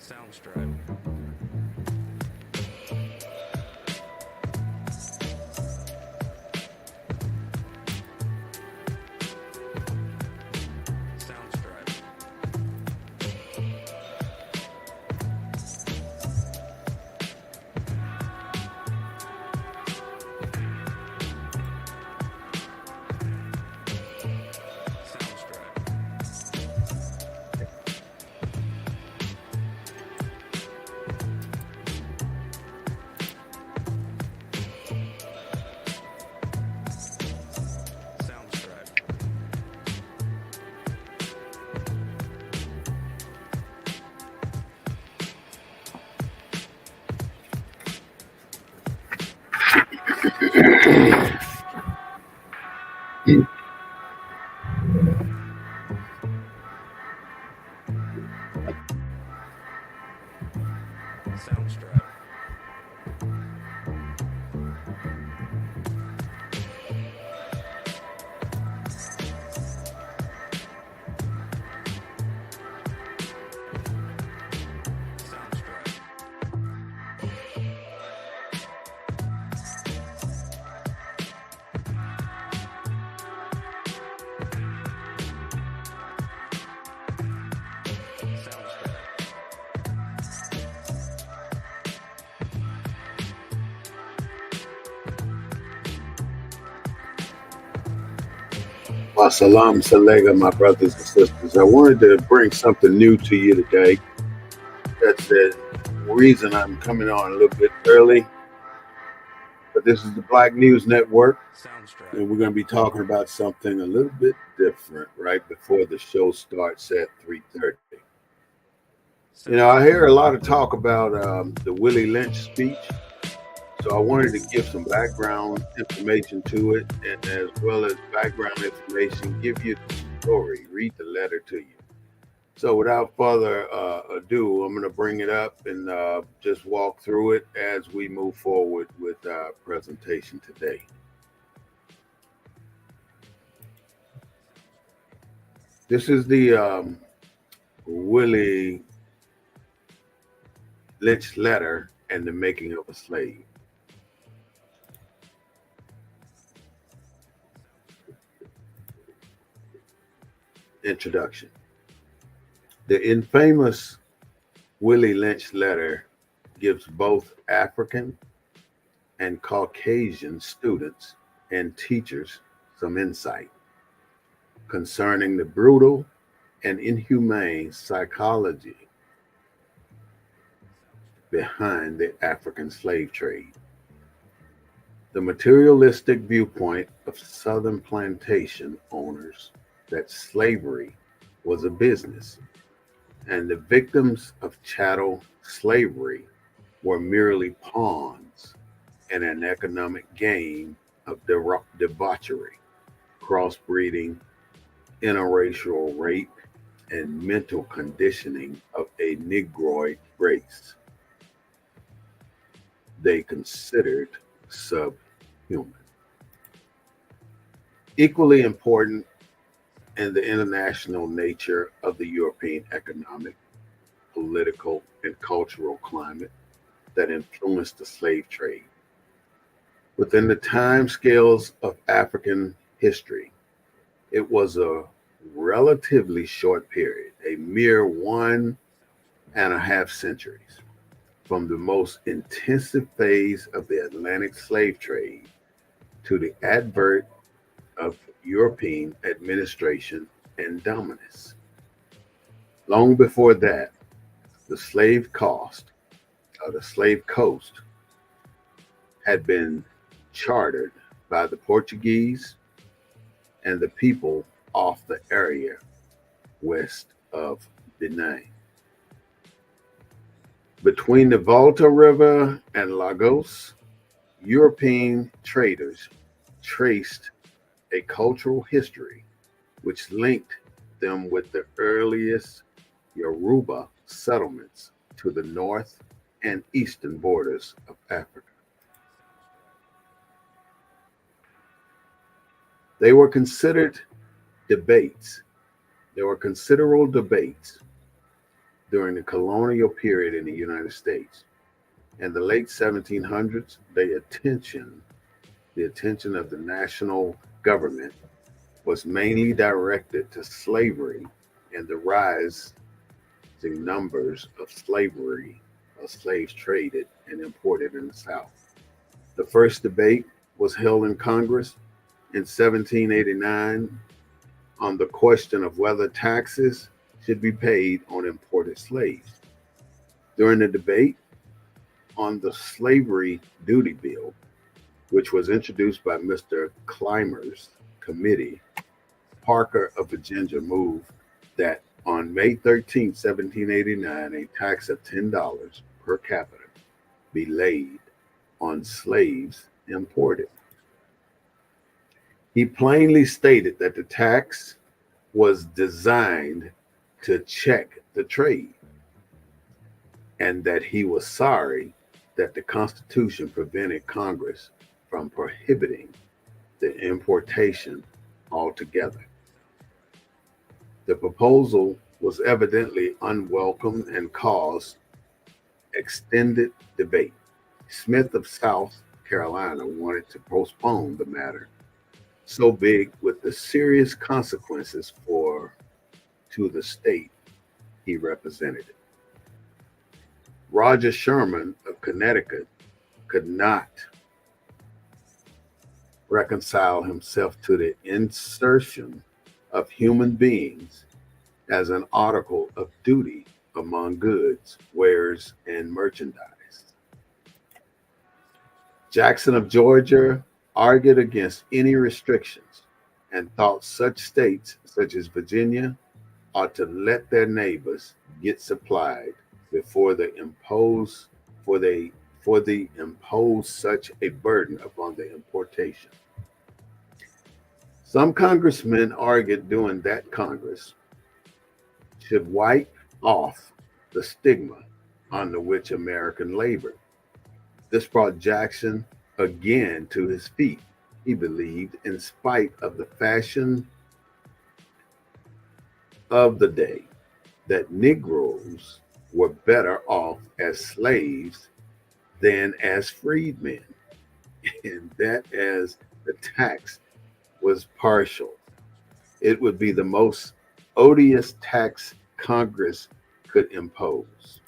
Soundstripe. Soundstripe. Soundstripe. Soundstripe. Soundstripe. Soundstripe. Soundstripe. Salam Salega, my brothers and sisters. I wanted to bring something new to you today. That's the reason I'm coming on a little bit early. But this is the Black News Network, Soundstripe. and we're going to be talking about something a little bit different right before the show starts at 3:30. I hear a lot of talk about the Willie Lynch speech, so I wanted to give some background information to it, and as well as background information, give you the story, read the letter to you. So without further ado, I'm going to bring it up and just walk through it as we move forward with our presentation today. This is the Willie Lynch letter and the making of a slave. Introduction. The infamous Willie Lynch letter gives both African and Caucasian students and teachers some insight concerning the brutal and inhumane psychology behind the African slave trade. The materialistic viewpoint of Southern plantation owners that slavery was a business and the victims of chattel slavery were merely pawns in an economic game of debauchery, crossbreeding, interracial rape, and mental conditioning of a Negroid race they considered subhuman. Equally important in the international nature of the European economic, political, and cultural climate that influenced the slave trade. Within the time scales of African history, it was a relatively short period, a mere 1.5 centuries, from the most intensive phase of the Atlantic slave trade to the advert of European administration and dominance. Long before that, the slave coast had been chartered by the Portuguese and the people off the area west of Benin. Between the Volta River and Lagos, European traders traced a cultural history which linked them with the earliest Yoruba settlements to the north and eastern borders of Africa. They were considered debates. There were considerable debates during the colonial period in the United States. In the late 1700s, the attention of the national government was mainly directed to slavery and the rising numbers of slaves traded and imported in the South. The first debate was held in Congress in 1789 on the question of whether taxes should be paid on imported slaves. During the debate on the Slavery Duty Bill, which was introduced by Mr. Clymer's committee, Parker of Virginia moved that on May 13, 1789, a tax of $10 per capita be laid on slaves imported. He plainly stated that the tax was designed to check the trade and that he was sorry that the Constitution prevented Congress from prohibiting the importation altogether. The proposal was evidently unwelcome and caused extended debate. Smith of South Carolina wanted to postpone the matter, so big with the serious consequences to the state he represented. Roger Sherman of Connecticut could not reconcile himself to the insertion of human beings as an article of duty among goods, wares, and merchandise. Jackson of Georgia argued against any restrictions and thought such states such as Virginia ought to let their neighbors get supplied before they impose such a burden upon the importation. Some congressmen argued during that Congress should wipe off the stigma under which American labored. This brought Jackson again to his feet. He believed, in spite of the fashion of the day, that Negroes were better off as slaves than as freedmen, and that as the tax was partial, it would be the most odious tax Congress could impose.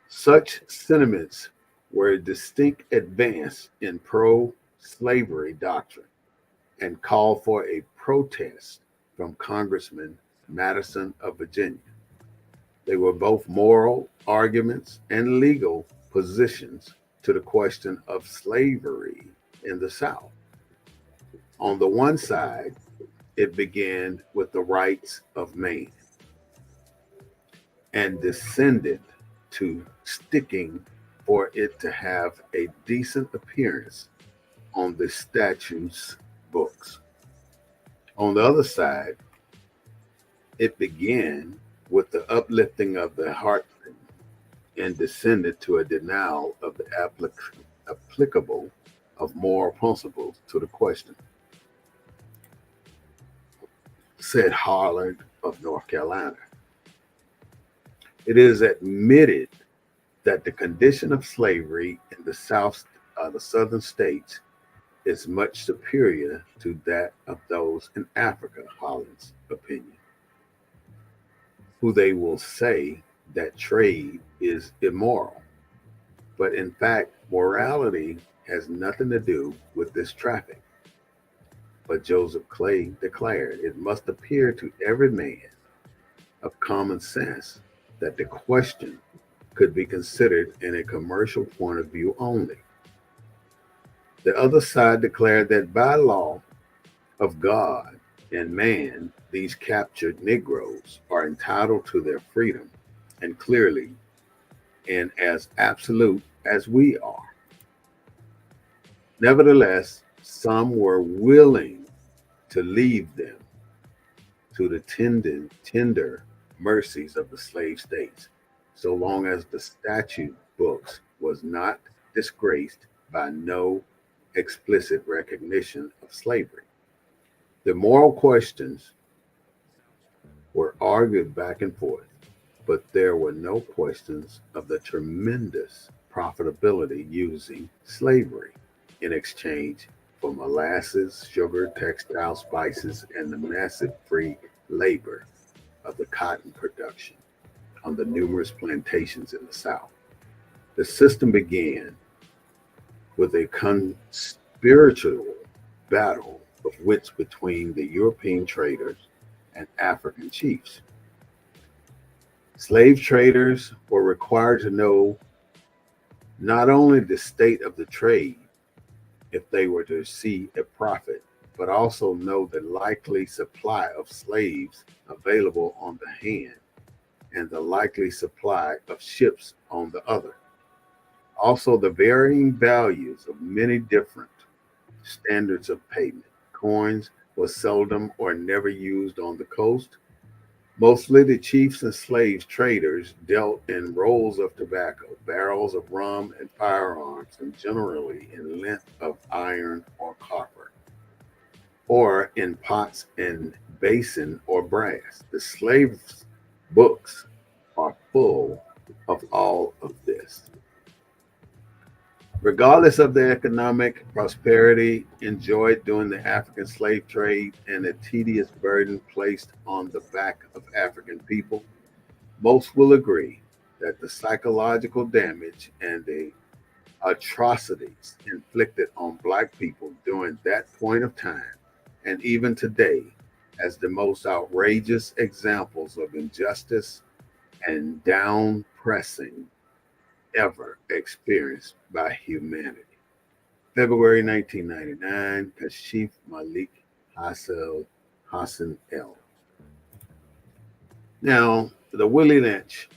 Such sentiments were a distinct advance in pro slavery doctrine and called for a protest from Congressman Madison of Virginia. They were both moral arguments and legal positions to the question of slavery in the South. On the one side, it began with the rights of man and descended to sticking for it to have a decent appearance on the statutes books. On the other side, it began with the uplifting of the heart and descended to a denial of the applicable of moral principles to the question, said Harlan of North Carolina. It is admitted that the condition of slavery in the southern states is much superior to that of those in Africa, Holland's opinion, who they will say that trade is immoral. But in fact, morality has nothing to do with this traffic. But Joseph Clay declared, it must appear to every man of common sense that the question could be considered in a commercial point of view only. The other side declared that by law of God and man, these captured Negroes are entitled to their freedom, and clearly and as absolute as we are. Nevertheless, some were willing to leave them to the tender mercies of the slave states, so long as the statute books was not disgraced by no explicit recognition of slavery. The moral questions were argued back and forth, but there were no questions of the tremendous profitability using slavery in exchange for molasses, sugar, textile, spices, and the massive free labor of the cotton production on the numerous plantations in the South. The system began with a conspiratorial battle of wits between the European traders and African chiefs. Slave traders were required to know not only the state of the trade if they were to see a profit, but also know the likely supply of slaves available on the hand and the likely supply of ships on the other. Also, the varying values of many different standards of payment. Coins was seldom or never used on the coast. Mostly the chiefs and slave traders dealt in rolls of tobacco, barrels of rum, and firearms, and generally in length of iron or copper, or in pots and basin or brass. The slaves' books are full of all of this. Regardless of the economic prosperity enjoyed during the African slave trade and the tedious burden placed on the back of African people, most will agree that the psychological damage and the atrocities inflicted on Black people during that point of time, and even today, as the most outrageous examples of injustice and down pressing ever experienced by humanity. February 1999, Kashif Malik Hassan L. Now, the Willie Lynch,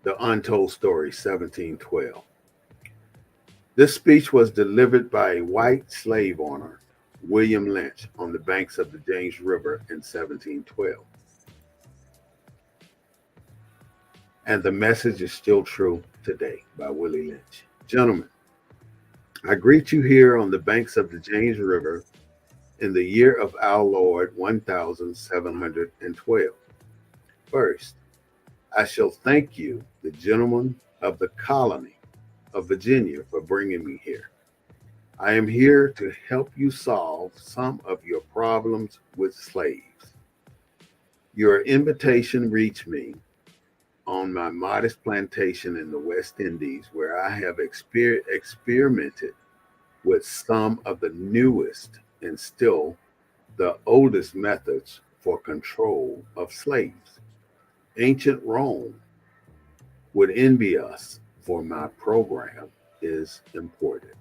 the Untold Story, 1712. This speech was delivered by a white slave owner, William Lynch, on the banks of the James River in 1712. And the message is still true today by Willie Lynch. Gentlemen, I greet you here on the banks of the James River in the year of our Lord 1712. First, I shall thank you, the gentlemen of the colony of Virginia, for bringing me here. I am here to help you solve some of your problems with slaves. Your invitation reached me on my modest plantation in the West Indies, where I have experimented with some of the newest and still the oldest methods for control of slaves. Ancient Rome would envy us, for my program is important.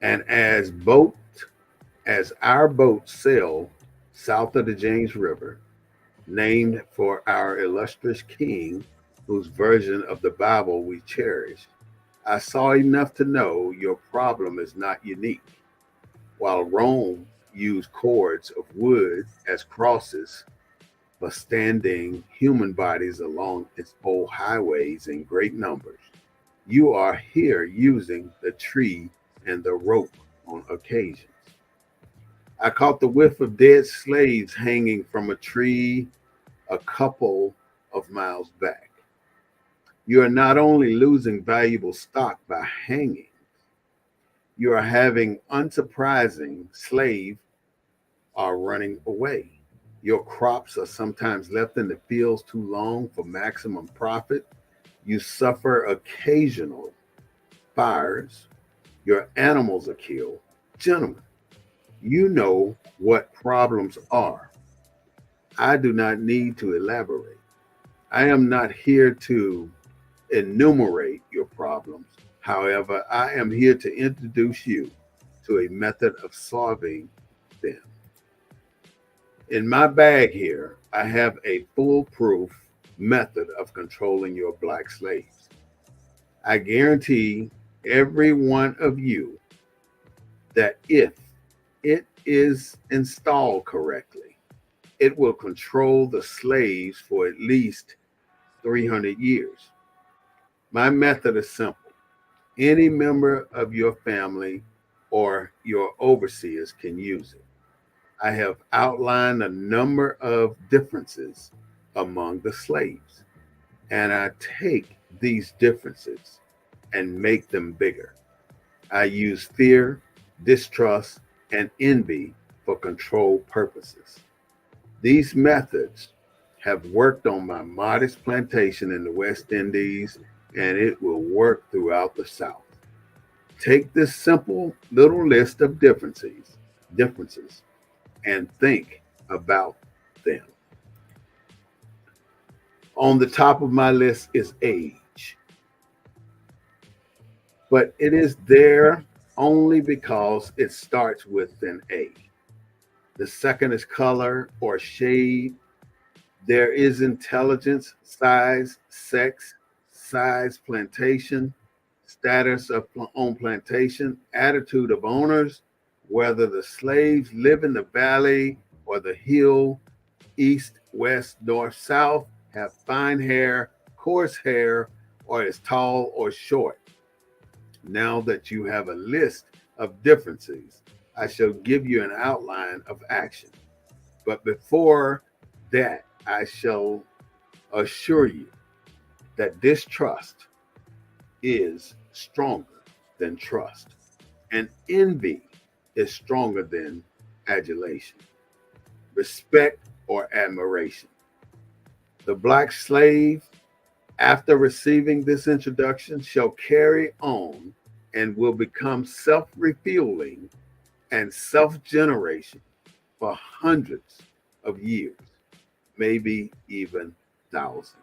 And as our boats sail south of the James River, named for our illustrious king, whose version of the Bible we cherish, I saw enough to know your problem is not unique. While Rome used cords of wood as crosses for standing human bodies along its old highways in great numbers, you are here using the tree and the rope on occasions. I caught the whiff of dead slaves hanging from a tree a couple of miles back. You are not only losing valuable stock by hanging, you are having unsurprising slave are running away. Your crops are sometimes left in the fields too long for maximum profit. You suffer occasional fires. Your animals are killed. Gentlemen, you know what problems are. I do not need to elaborate. I am not here to enumerate your problems. However, I am here to introduce you to a method of solving them. In my bag here, I have a foolproof method of controlling your Black slaves. I guarantee every one of you that if it is installed correctly, it will control the slaves for at least 300 years. My method is simple. Any member of your family or your overseers can use it. I have outlined a number of differences among the slaves, and I take these differences and make them bigger. I use fear, distrust, and envy for control purposes. These methods have worked on my modest plantation in the West Indies, and it will work throughout the South. Take this simple little list of differences, and think about them. On the top of my list is age, but it is there only because it starts with an A. The second is color or shade. There is intelligence, size, sex, size, plantation, status of on plantation, attitude of owners, whether the slaves live in the valley or the hill, east, west, north, south, have fine hair, coarse hair, or is tall or short. Now that you have a list of differences, I shall give you an outline of action. But before that, I shall assure you that distrust is stronger than trust, and envy is stronger than adulation, respect, or admiration. The black slave, after receiving this introduction, shall carry on and will become self refueling and self generation for hundreds of years, maybe even thousands.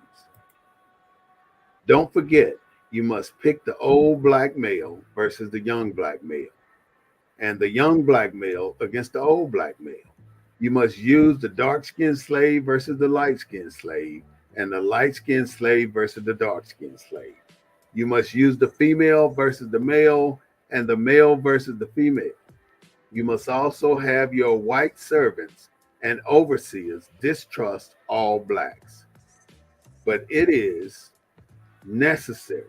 Don't forget, you must pick the old black male versus the young black male, and the young black male against the old black male. You must use the dark skinned slave versus the light skinned slave, and the light skinned slave versus the dark skinned slave. You must use the female versus the male, and the male versus the female. You must also have your white servants and overseers distrust all blacks. But it is necessary.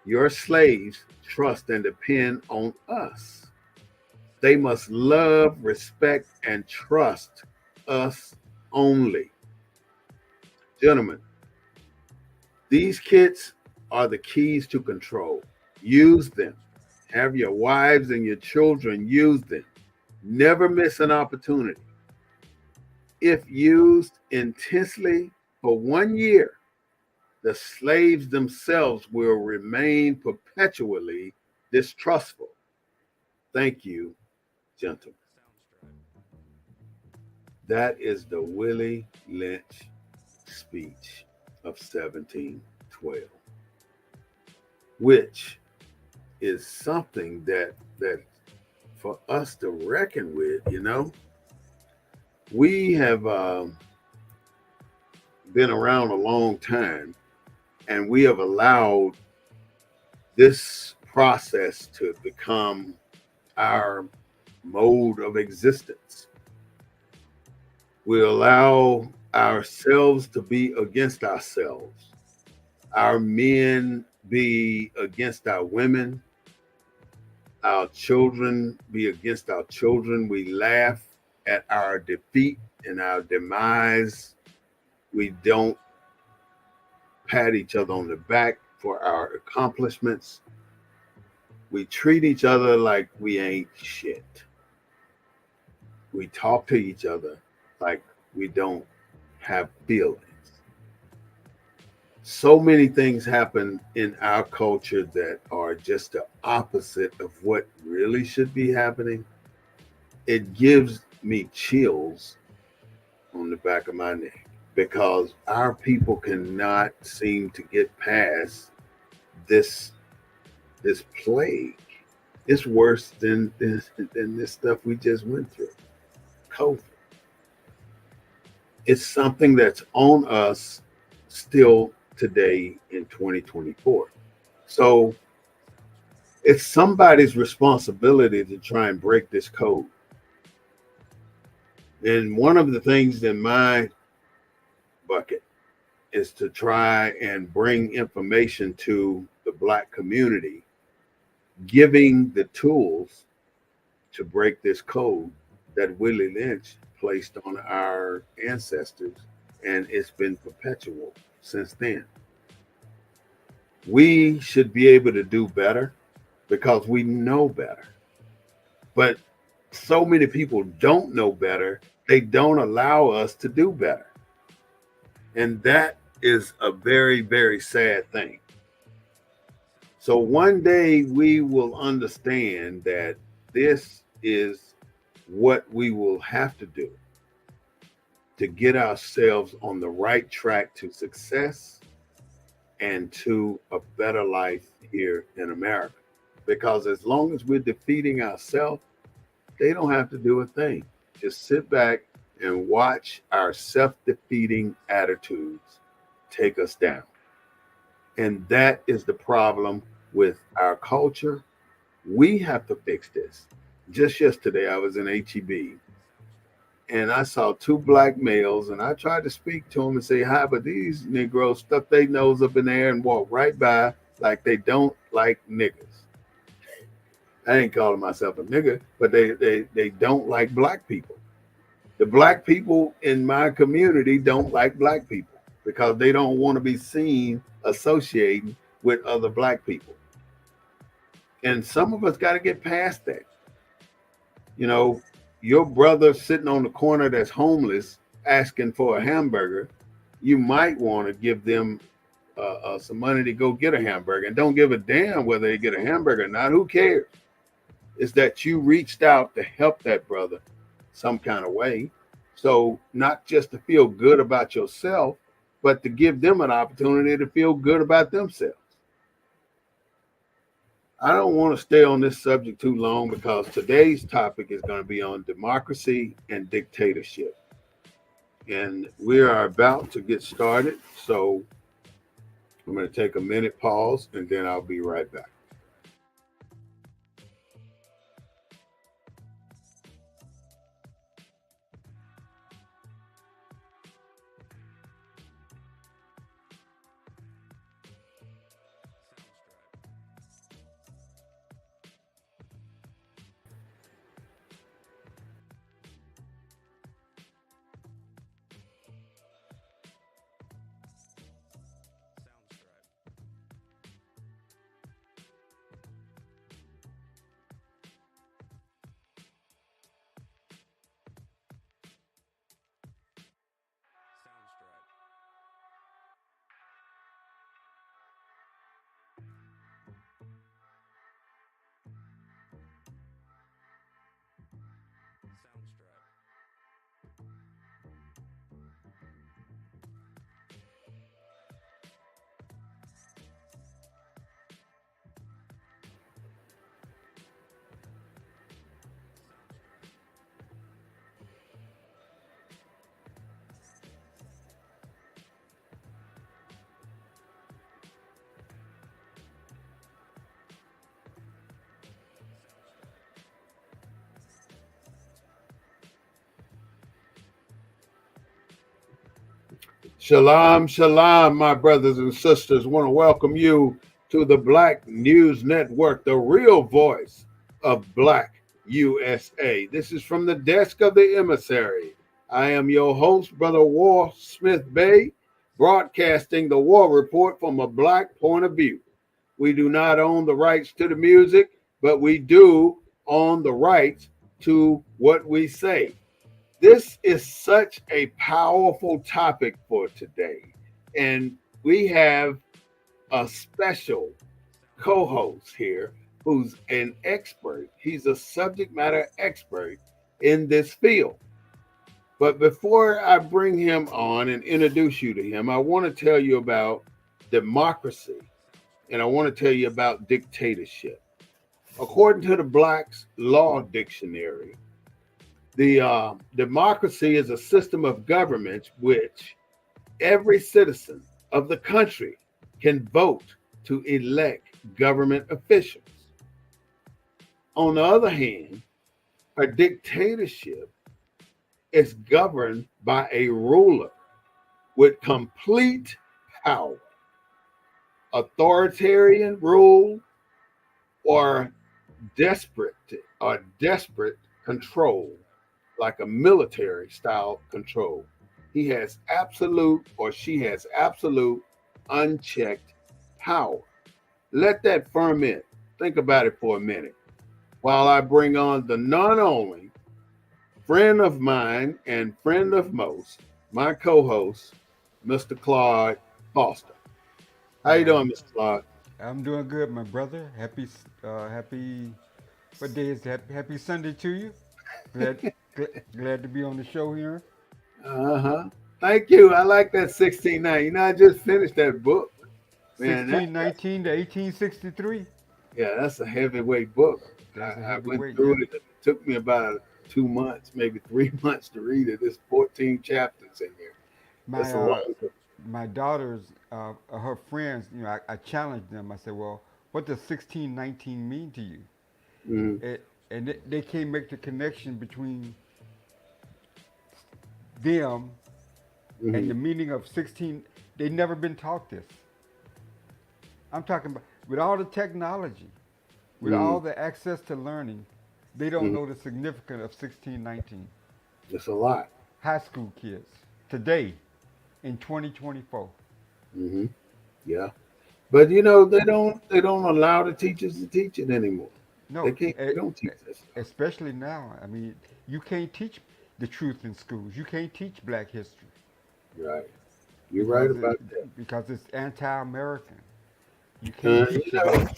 Your slaves trust and depend on us. They must love, respect, and trust us only. Gentlemen, these kits are the keys to control. Use them. Have your wives and your children use them. Never miss an opportunity. If used intensely for 1 year, the slaves themselves will remain perpetually distrustful. Thank you, gentlemen. That is the Willie Lynch speech of 1712, which is something that for us to reckon with. We have been around a long time, and we have allowed this process to become our mode of existence. We allow ourselves to be against ourselves, our men be against our women, our children be against our children. We laugh at our defeat and our demise. We don't pat each other on the back for our accomplishments. We treat each other like we ain't shit. We talk to each other like we don't have feelings. So many things happen in our culture that are just the opposite of what really should be happening. It gives me chills on the back of my neck because our people cannot seem to get past this plague. It's worse than this stuff we just went through. COVID. It's something that's on us still today in 2024. So it's somebody's responsibility to try and break this code. And one of the things in my bucket is to try and bring information to the Black community, giving the tools to break this code that Willie Lynch placed on our ancestors, and it's been perpetual since then. We should be able to do better because we know better. But so many people don't know better, they don't allow us to do better. And that is a very, very sad thing. So one day we will understand that this is what we will have to do to get ourselves on the right track to success and to a better life here in America. Because as long as we're defeating ourselves, they don't have to do a thing. Just sit back and watch our self defeating attitudes take us down. And that is the problem with our culture. We have to fix this. Just yesterday, I was in HEB and I saw two black males, and I tried to speak to them and say hi, but these Negroes stuck their nose up in the air and walked right by like they don't like niggas. I ain't calling myself a nigger, but they don't like black people. The black people in my community don't like black people because they don't want to be seen associating with other black people. And some of us got to get past that. You know, your brother sitting on the corner that's homeless asking for a hamburger, you might want to give them some money to go get a hamburger, and don't give a damn whether they get a hamburger or not. Who cares? Is that you reached out to help that brother some kind of way. So not just to feel good about yourself, but to give them an opportunity to feel good about themselves. I don't want to stay on this subject too long because today's topic is going to be on democracy and dictatorship. And we are about to get started. So I'm going to take a minute pause and then I'll be right back. Shalom, shalom, my brothers and sisters. Want to welcome you to the Black News Network, the real voice of Black USA. This is from the desk of the Emissary. I am your host, Brother War Smith Bay, broadcasting the War Report from a Black point of view. We do not own the rights to the music, but we do own the rights to what we say. This is such a powerful topic for today. And we have a special co host here who's an expert. He's a subject matter expert in this field. But before I bring him on and introduce you to him, I want to tell you about democracy and I want to tell you about dictatorship. According to the Black's Law Dictionary, the democracy is a system of government which every citizen of the country can vote to elect government officials. On the other hand, a dictatorship is governed by a ruler with complete power, authoritarian rule, or desperate control like a military style control. He has absolute, or she has absolute, unchecked power. Let that ferment. Think about it for a minute while I bring on the non only friend of mine and friend of most, my co-host, Mr. Claude Foster. How you Uh, doing, Mr. Claude? I'm doing good, my brother. Happy, what day is that? Happy Sunday to you. Glad, glad to be on the show here. Uh-huh. Thank you. I like that 16:9. You know, I just finished that book. Man, that's 1619 to 1863. yeah, that's a heavyweight book. That's a I went heavyweight, through yeah. it. It took me about 2 months, maybe 3 months to read it. There's 14 chapters in here. My It's a long book. my daughters, her friends, I challenged them. I said, "Well, what does 1619 mean to you?" Mm-hmm. And they can't make the connection between them and Mm-hmm. the meaning of 16. They've never been taught this. I'm talking about with all the technology, with Mm-hmm. all the access to learning, they don't Mm-hmm. know the significance of 1619. It's a lot. High school kids today in 2024. Mm-hmm. Yeah. But you know, they don't allow the teachers to teach it anymore. They No, can't they don't teach that stuff. especially now. I mean, you can't teach the truth in schools. You can't teach Black history Right. You're right because about that. it's anti-American. You can't You teach it. know,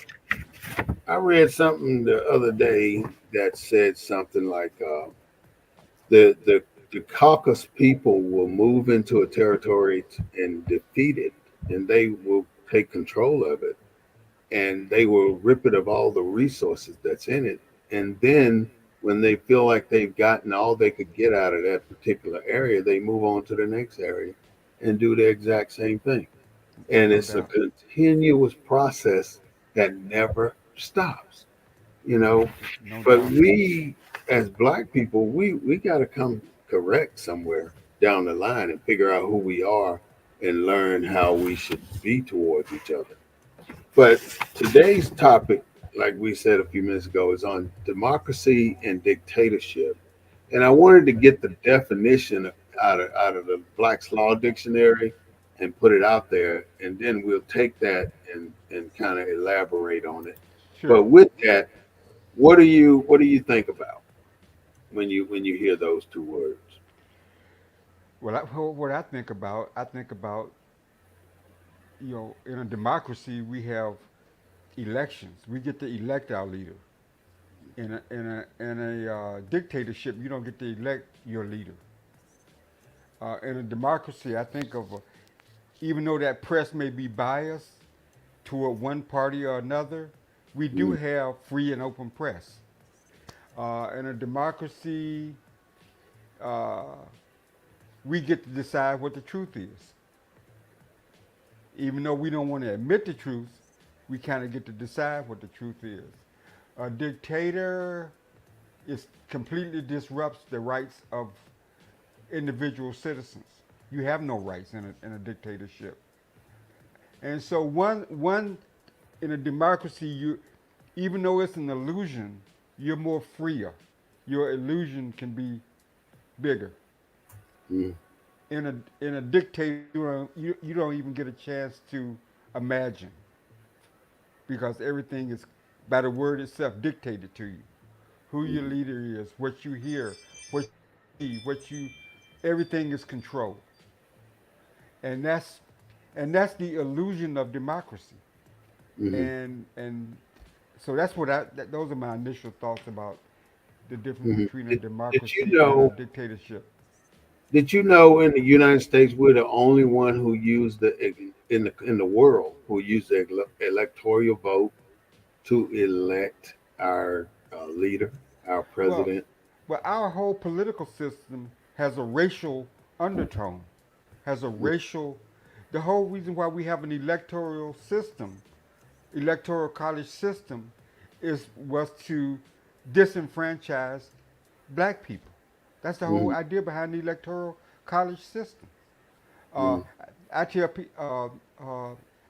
I read something the other day that said something like the caucus people will move into a territory and defeat it, and they will take control of it, and they will rip it of all the resources that's in it, and then when they feel like they've gotten all they could get out of that particular area, they move on to the next area and do the exact same thing. And No it's a doubt. continuous process that never stops, you know. No But doubt. we, as black people, we got to come correct somewhere down the line and figure out who we are and learn how we should be towards each other. But today's topic, like we said a few minutes ago, is on democracy and dictatorship. And I wanted to get the definition out of the Black's Law Dictionary and put it out there, and then we'll take that and kind of elaborate on it. Sure. But with that, what do you think about when you hear those two words? What I think about, in a democracy, we have elections. We get to elect our leader. In a dictatorship, you don't get to elect your leader. In a democracy, I think even though that press may be biased toward one party or another, we do Mm, have free and open press. In a democracy, uh, we get to decide what the truth is. Even though we don't want to admit the truth, we kind of get to decide what the truth is. A dictator completely disrupts the rights of individual citizens. You have no rights in a dictatorship. And so one in a democracy, even though it's an illusion, you're more freer. Your illusion can be bigger. mm, In a dictator, you don't even get a chance to imagine because everything is by the word itself dictated to you. Who your mm, leader is, what you hear, what you see, everything is controlled, and that's the illusion of democracy. mm. And so that's those are my initial thoughts about the difference Hmm. between a Did you democracy and a know? dictatorship. Did you know in the United States we're the only one who use in the world who use the electoral vote to elect our leader, our Well, president? our whole political system has a racial undertone, has a racial. The whole reason why we have an electoral college system, was to disenfranchise black people. That's the whole Mm, idea behind the electoral college system. Uh, mm, I tell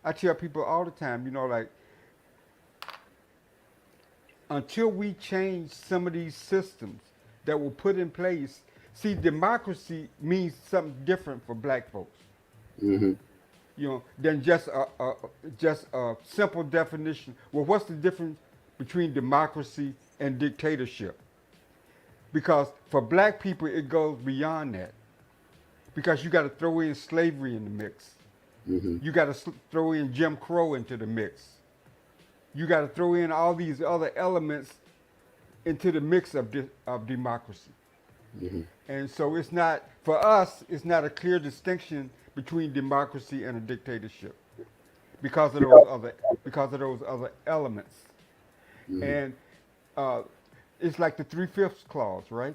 I tell people all the time, like until we change some of these systems, that were put in place. See, democracy means something different for black folks, Mm-hmm. than just a simple definition. Well, what's the difference between democracy and dictatorship? Because for black people, it goes beyond that. Because you got to throw in slavery in the mix. Mm-hmm. You got to throw in Jim Crow into the mix. You got to throw in all these other elements into the mix of democracy. Mm-hmm. And so it's not, for us, it's not a clear distinction between democracy and a dictatorship because of those other elements. Mm-hmm. And uh, it's like the three-fifths clause, right?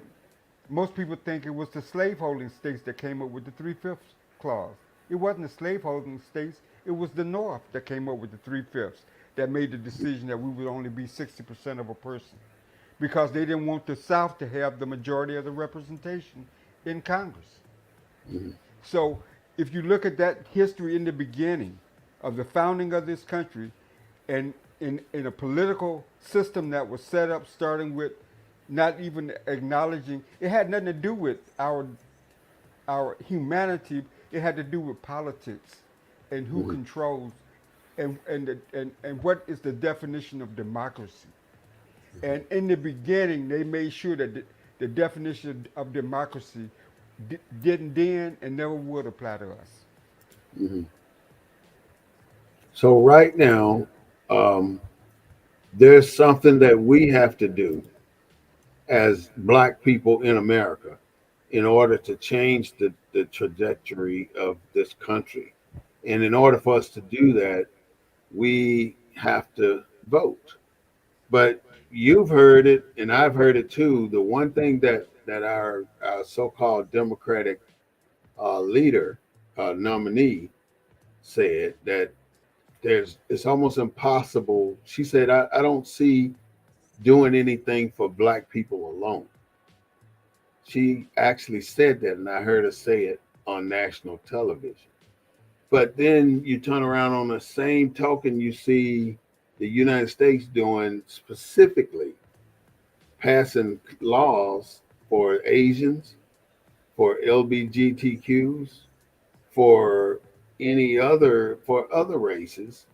Most people think it was the slaveholding states that came up with the three-fifths clause. It wasn't the slaveholding states, it was the North that came up with the three-fifths that made the decision that we would only be 60% of a person because they didn't want the South to have the majority of the representation in Congress. Mm-hmm. So if you look at that history in the beginning of the founding of this country, and in a political system that was set up starting with not even acknowledging, it had nothing to do with our humanity, it had to do with politics and who Mm-hmm. controls and what is the definition of democracy. And in the beginning, they made sure that the definition of democracy didn't then and never would apply to us. Mm-hmm. So right now, um, there's something that we have to do as black people in America in order to change the trajectory of this country. And in order for us to do that, we have to vote. But you've heard it, and I've heard it too. The one thing that our so-called Democratic leader nominee said that there's it's almost impossible. She said, I don't see doing anything for black people alone. She actually said that, and I heard her say it on national television. But then you turn around on the same token, you see the United States doing specifically passing laws for Asians, for LBGTQs, for for other races,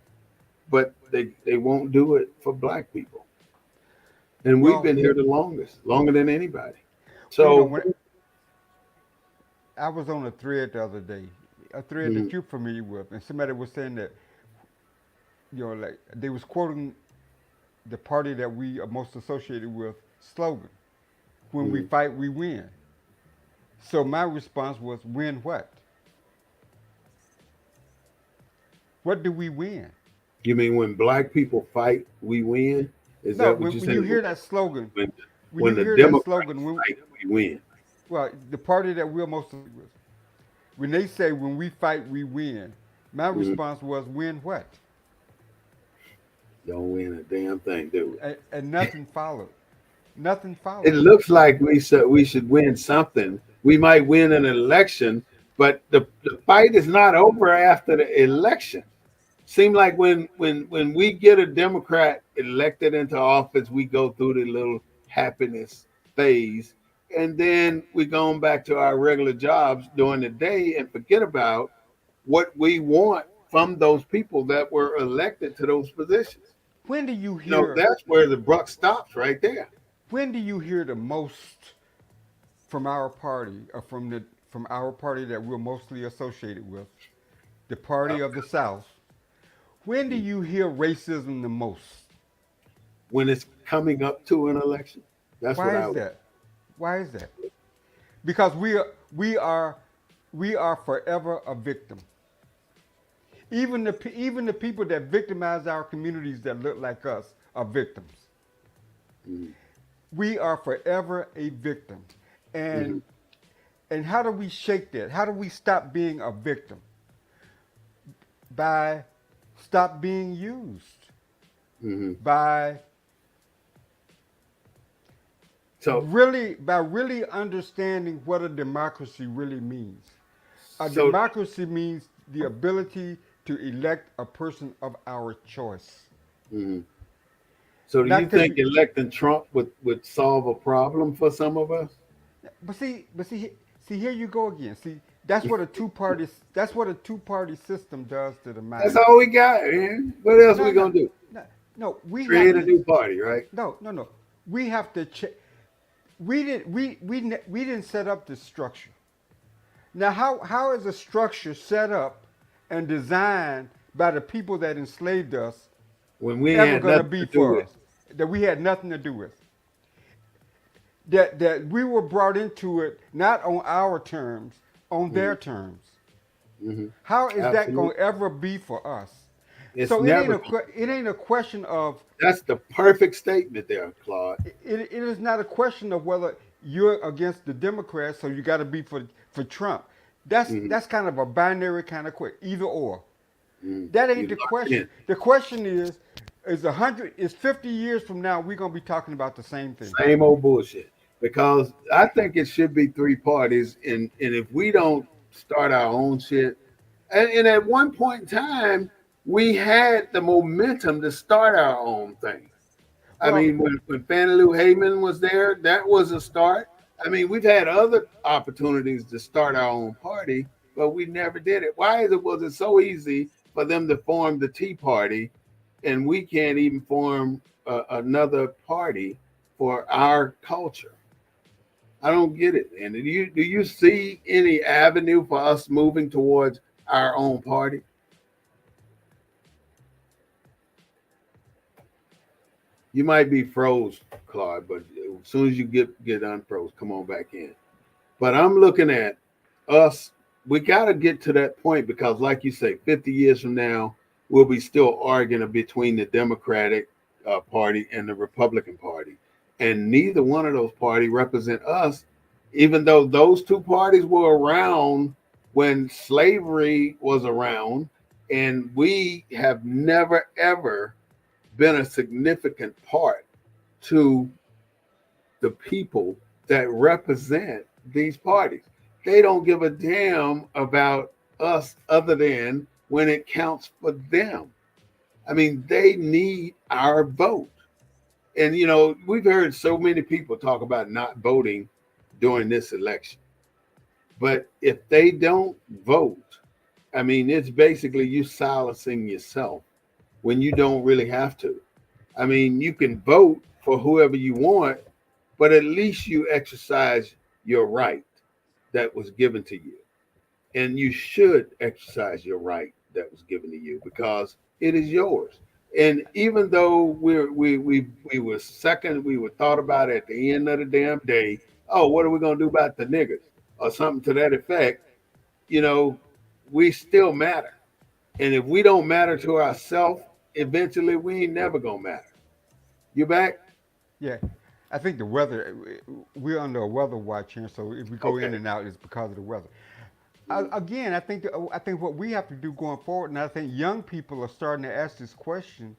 but they won't do it for black people. And we've Well, been here the longest, longer than anybody. well, So, when I was on a thread the other day, a thread mhm, that you're familiar with, and somebody was saying that, like they was quoting the party that we are most associated with slogan, when we mhm. fight, we win. So my response was, win what? What do we win? You mean when black people fight, we win? Is No, that what you when you said? hear that slogan, When when when you the hear that Democrats slogan, fight, we win. well, the party that we're most associated with, when they say when we fight, we win, my Mhm. response was, win what? Don't win a damn thing, do And nothing followed. Nothing we? It followed. looks like we should win something. We might win an election, but the fight is not over after the election. Seem like when we get a Democrat elected into office, we go through the little happiness phase, and then we go back to our regular jobs during the day and forget about what we want from those people that were elected to those positions. When do you hear? That's where the buck stops right there. When do you hear the most from our party, or from our party that we're mostly associated with, the Uh, party of the South? When do you hear racism the most? when it's coming up to an election, that's what Why I is would. that? Why is that? Because we are forever a victim. Even the people that victimize our communities that look like us are victims. Mhm. We are forever a victim. Mhm. And and how do we shake that? How do we stop being a victim? By stop being used. Mhm. By So really understanding what a democracy really means. A so democracy means the ability to elect a person of our choice. mhm. So do you Not because think electing Trump would solve a problem for some of us? but see, here you go again. See, that's what a two-party system does to the That's mind. all we got, man. What else No, we no, gonna do? no, no. We have Create a to. new party, right? No, no, no. We have to. We didn't set up this structure. Now, how is a structure set up and designed by the people that enslaved us When we ever had going to nothing be to do for with. us? That we had nothing to do with. That we were brought into it not on our terms, on their Mhm, terms. mhm. How is that going Absolutely. to ever be for us? It's So it ain't never. a question of That's the perfect statement there, Claude. it is not a question of whether you're against the Democrats, so you got to be for Trump. Mhm, That's kind of a binary kind of question, either or. mhm. That You ain't the locked question. in. The question is 50 years from now we're gonna be talking about the same thing. Same old bullshit. Because I think it should be three parties, and if we don't start our own shit, and at one point in time, we had the momentum to start our own thing. I Well, mean, when Fannie Lou Haman was there, that was a start. I mean, we've had other opportunities to start our own party, but we never did it. Why is it was it so easy for them to form the Tea Party, and we can't even form another party for our culture? I don't get it. And do you see any avenue for us moving towards our own party? You might be froze, Claude, but as soon as you get unfroze, come on back in. But I'm looking at us. We got to get to that point because, like you say, 50 years from now, we'll be still arguing between the Democratic Party and the Republican Party, and neither one of those parties represent us. Even though those two parties were around when slavery was around, and we have never ever been a significant part to the people that represent these parties. They don't give a damn about us other than when it counts for them. I mean, they need our vote. And, we've heard so many people talk about not voting during this election. But if they don't vote, I mean, it's basically you silencing yourself when you don't really have to. I mean, you can vote for whoever you want, but at least you exercise your right that was given to you. And you should exercise your right that was given to you because it is yours. And even though we were second, we were thought about at the end of the damn day, oh, what are we gonna do about the niggers or something to that effect? You know, we still matter. And if we don't matter to ourselves, eventually we ain't never gonna matter. You back? yeah, I think the weather. We're under a weather watch here, so if we go in Okay. and out, it's because of the weather. Again, I think what we have to do going forward, and I think young people are starting to ask this question.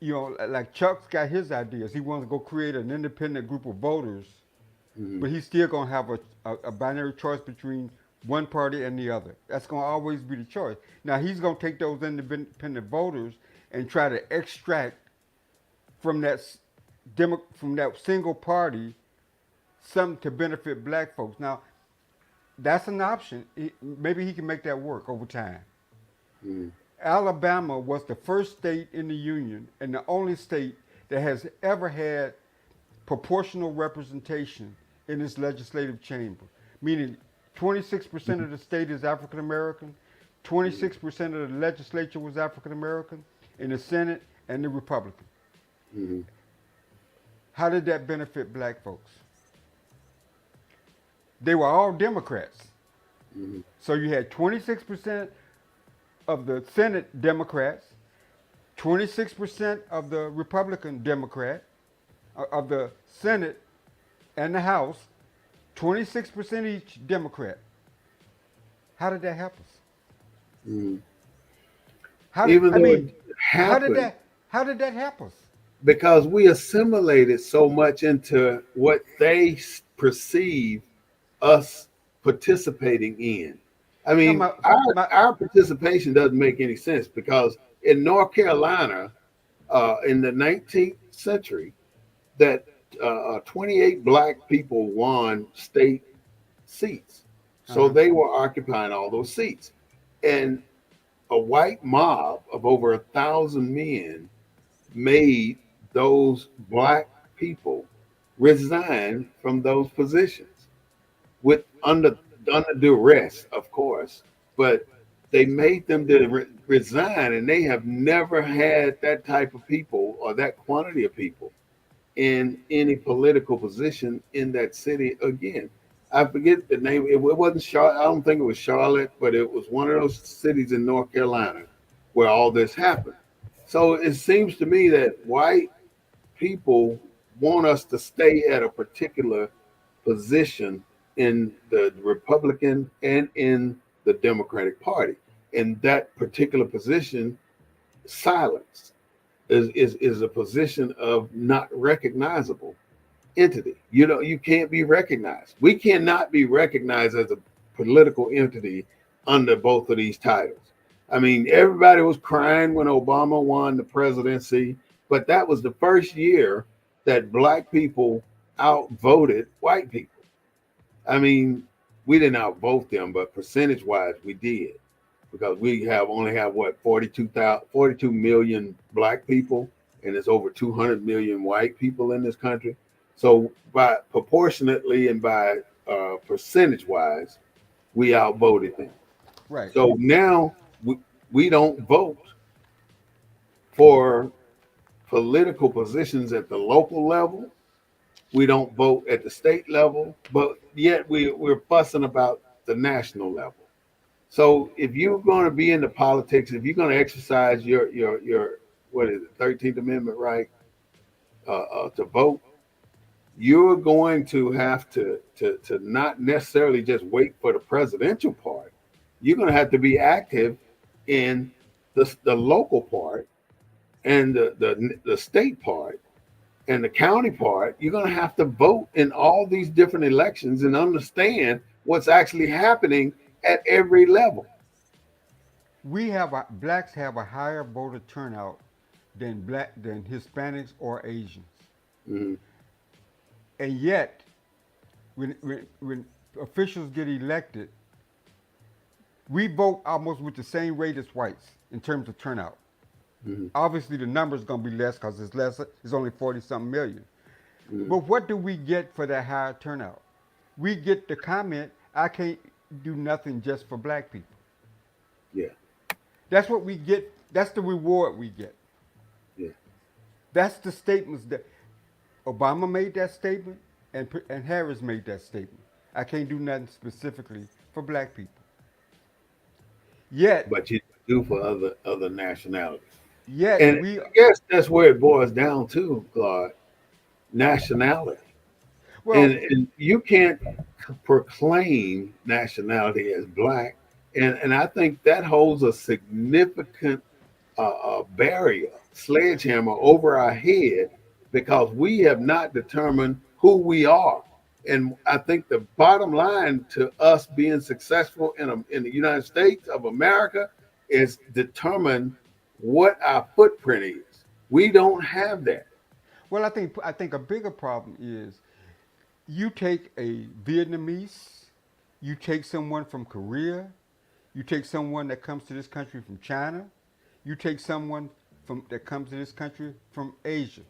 Like Chuck's got his ideas. He wants to go create an independent group of voters, Mhm. but he's still gonna have a binary choice between one party and the other. That's gonna always be the choice. Now he's gonna take those independent voters and try to extract from from that single party something to benefit black folks. Now that's an option. Maybe he can make that work over time. Mhm. Alabama was the first state in the union and the only state that has ever had proportional representation in its legislative chamber, meaning 26% of the state is African American, 26% of the legislature was African American, in the Senate and the Republican. Mhm. How did that benefit black folks? They were all Democrats. Mhm. So you had 26% of the Senate Democrats, 26% of the Republican Democrat, of the Senate and the House, 26% each Democrat. How did that help us? Mhm. How did Even I though mean? it How did happened, that help us? because we assimilated so much into what they perceive us participating in. I No, mean, our participation doesn't make any sense because in North Carolina, in the 19th century that 28 black people won state seats. So Uh-huh. they were occupying all those seats. And a white mob of over 1,000 men made those black people resign from those positions with under duress, of course, but they made them to resign, and they have never had that type of people or that quantity of people in any political position in that city again. I forget the name. It wasn't Charlotte. I don't think it was Charlotte, but it was one of those cities in North Carolina where all this happened. So it seems to me that white people want us to stay at a particular position in the Republican and in the Democratic Party. And that particular position, silence, is a position of not recognizable entity. You know, you can't be recognized. We cannot be recognized as a political entity under both of these titles. I mean, everybody was crying when Obama won the presidency, but that was the first year that black people outvoted white people. I mean, we didn't outvote them, but percentage wise, we did because we have only have what 42 million black people, and there's over 200 million white people in this country. So by proportionately and by percentage wise, we outvoted them. Right. So now we don't vote for political positions at the local level. We don't vote at the state level, but yet we're fussing about the national level. So if you're going to be into politics, if you're going to exercise your what is it, 13th Amendment right to vote, you're going to have to not necessarily just wait for the presidential part. You're going to have to be active in the local part and the state part and the county part. You're going to have to vote in all these different elections and understand what's actually happening at every level. Blacks have a higher voter turnout than Hispanics or Asians, Mhm. and yet when officials get elected, we vote almost with the same rate as whites in terms of turnout. Mhm. Obviously, the number is going to be less because it's less. It's only 40 something million. Mhm. But what do we get for that higher turnout? We get the comment, "I can't do nothing just for black people." Yeah, That's what we get. That's the reward we get. yeah. That's the statements that Obama made that statement and Harris made that statement. I can't do nothing specifically for black people. Yet, But you do for other nationalities. yet And we I guess that's where it boils down to, Claude, nationality. well, And you can't proclaim nationality as black. And I think that holds a significant barrier, sledgehammer over our head because we have not determined who we are. And I think the bottom line to us being successful in the United States of America is determine what our footprint is. We don't have that. I think a bigger problem is you take a Vietnamese, you take someone from Korea, you take someone that comes to this country from China, you take someone that comes to this country from Asia.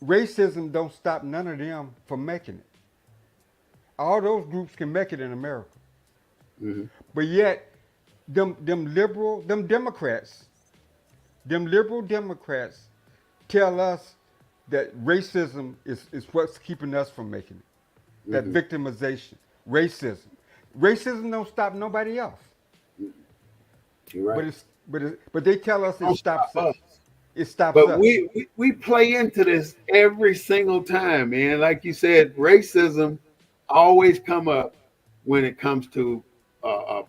Racism don't stop none of them from making it. All those groups can make it in America. Mhm. But yet, them liberal Democrats tell us that racism is what's keeping us from making it. That Mhm. victimization, racism. Racism don't stop nobody else. You're But right. but they tell us it Don't stops stop us. us. It stops But us. we play into this every single time, man. Like you said, racism always come up when it comes to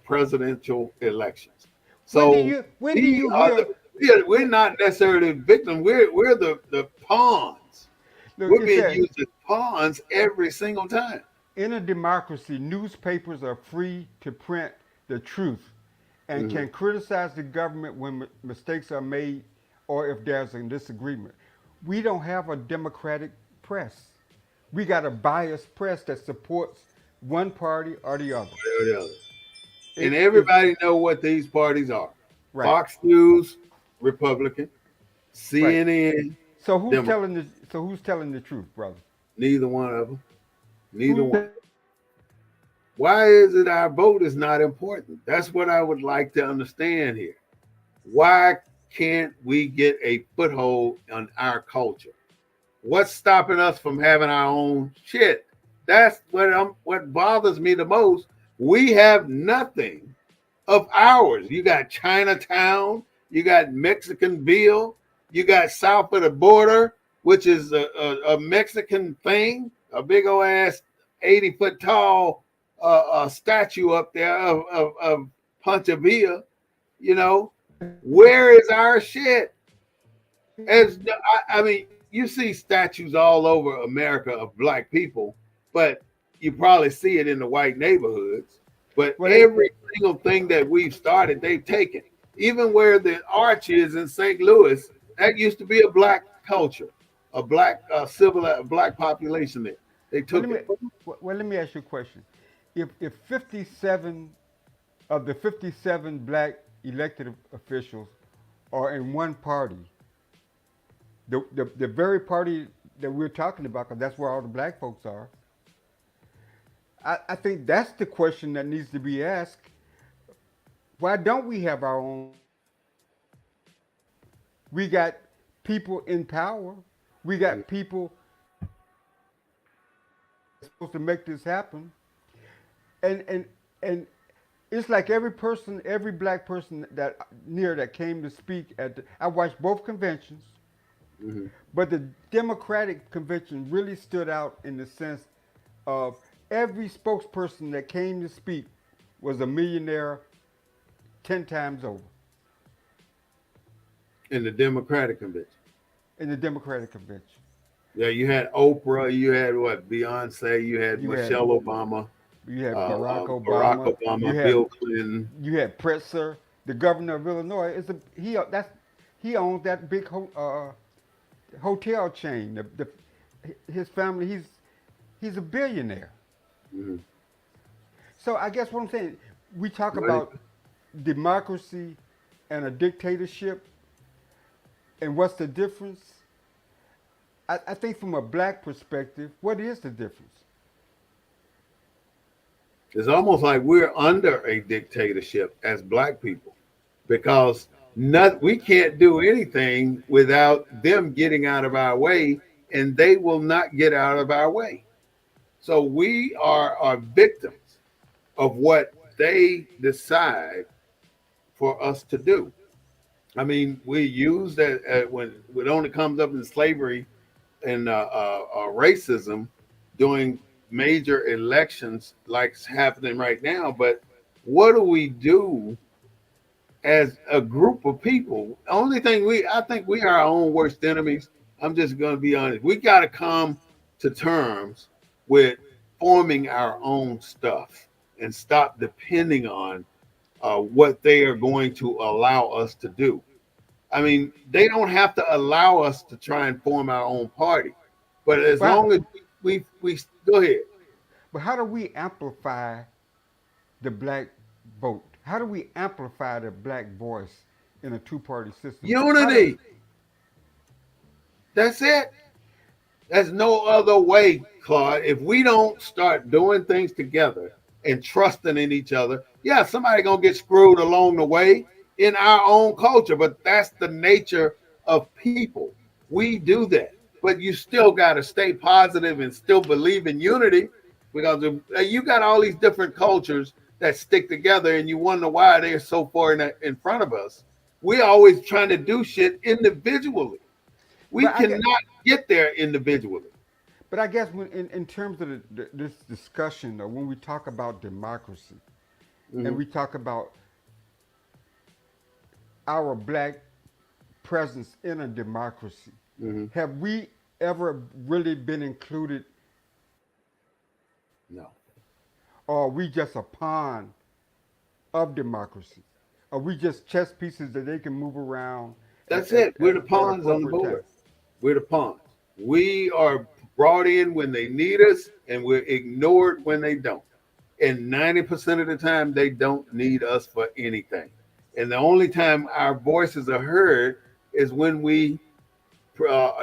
presidential elections. So When do we you are hear we're not necessarily the victim. We're the pawns. look We're it being said used as pawns every single time. in a democracy, newspapers are free to print the truth and Hmm. can criticize the government when mistakes are made or if there's a disagreement. We don't have a democratic press. We got a biased press that supports one party or the other. or the other. And If everybody know what these parties are. right, Fox News, Republican. right. CNN, So who's Democrat. telling the so who's telling the truth, brother? Neither one of them. Neither Who's one. Why is it our vote is not important? That's what I would like to understand here. Why can't we get a foothold on our culture? What's stopping us from having our own shit? That's what bothers me the most. We have nothing of ours. You got Chinatown, you got Mexicanville, you got south of the border, which is a Mexican thing, a big old ass 80-foot tall statue up there of Pancha Villa. You know, where is our shit? As I mean, you see statues all over America of black people, but you probably see it in the white neighborhoods. But well they every single thing that we've started, they've taken. Even where the arch is in St. Louis, that used to be a black culture, a black civil, black population there. They well took let me it. well let me ask you a question. If 57 of the 57 black elected officials are in one party, the very party that we're talking about, because that's where all the black folks are, I think that's the question that needs to be asked. Why don't we have our own? We got people in power. We got people supposed to make this happen. And it's like every person, every black person that near that came to speak I watched both conventions, Mhm. but the Democratic convention really stood out in the sense of every spokesperson that came to speak was a millionaire 10 times over In the Democratic convention. in the Democratic convention. Yeah, you had Oprah, you had what, Beyonce, you had You had Michelle Obama, you had Barack Barack Obama, you Obama, had Bill Clinton. you had Pritzker, the governor of Illinois. He owns that big hotel chain. His family, he's a billionaire. Mhm. So I guess what I'm saying, we talk Right. about democracy and a dictatorship, and what's the difference? I think from a black perspective, what is the difference? It's almost like we're under a dictatorship as black people because we can't do anything without them getting out of our way, and they will not get out of our way. So we are victims of what they decide for us to do. I mean, we use that when it only comes up in slavery and racism during major elections like happening right now. But what do we do as a group of people? Only thing I think we are our own worst enemies. I'm just going to be honest. We got to come to terms with forming our own stuff and stop depending on what they are going to allow us to do. I mean, they don't have to allow us to try and form our own party, but as But long as we go ahead, but how do we amplify the black vote? How do we amplify the black voice in a two-party system? How do unity. That's it. There's no other way, Claude. If we don't start doing things together and trusting in each other, yeah, somebody gonna get screwed along the way in our own culture, but that's the nature of people. We do that, but you still got to stay positive and still believe in unity because you got all these different cultures that stick together, and you wonder why they're so far in front of us. We're always trying to do shit individually. We but I get cannot get there individually. but I guess in terms of this discussion, though, when we talk about democracy and Mhm, we talk about our black presence in a democracy, mhm. have we ever really been included, No. or are we just a pawn of democracy? Are we just chess pieces that they can move around That's it. We're the at pawns on the appropriate time. board. We're the pawns. We are brought in when they need us, and we're ignored when they don't. And 90% of the time, they don't need us for anything. And the only time our voices are heard is when we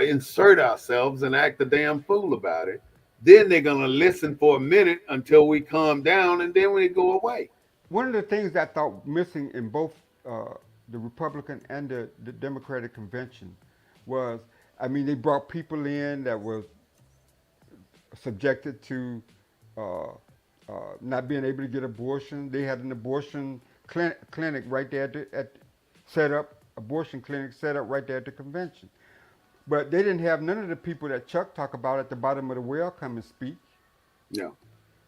insert ourselves and act a damn fool about it. Then they're going to listen for a minute until we calm down, and then we go away. One of the things I thought missing in both the Republican and the Democratic convention was, I mean, they brought people in that were subjected to uh, not being able to get abortion. They had an abortion clinic right there set up, abortion clinic set up right there at the convention. But they didn't have none of the people that Chuck talked about at the bottom of the well come and speak. No.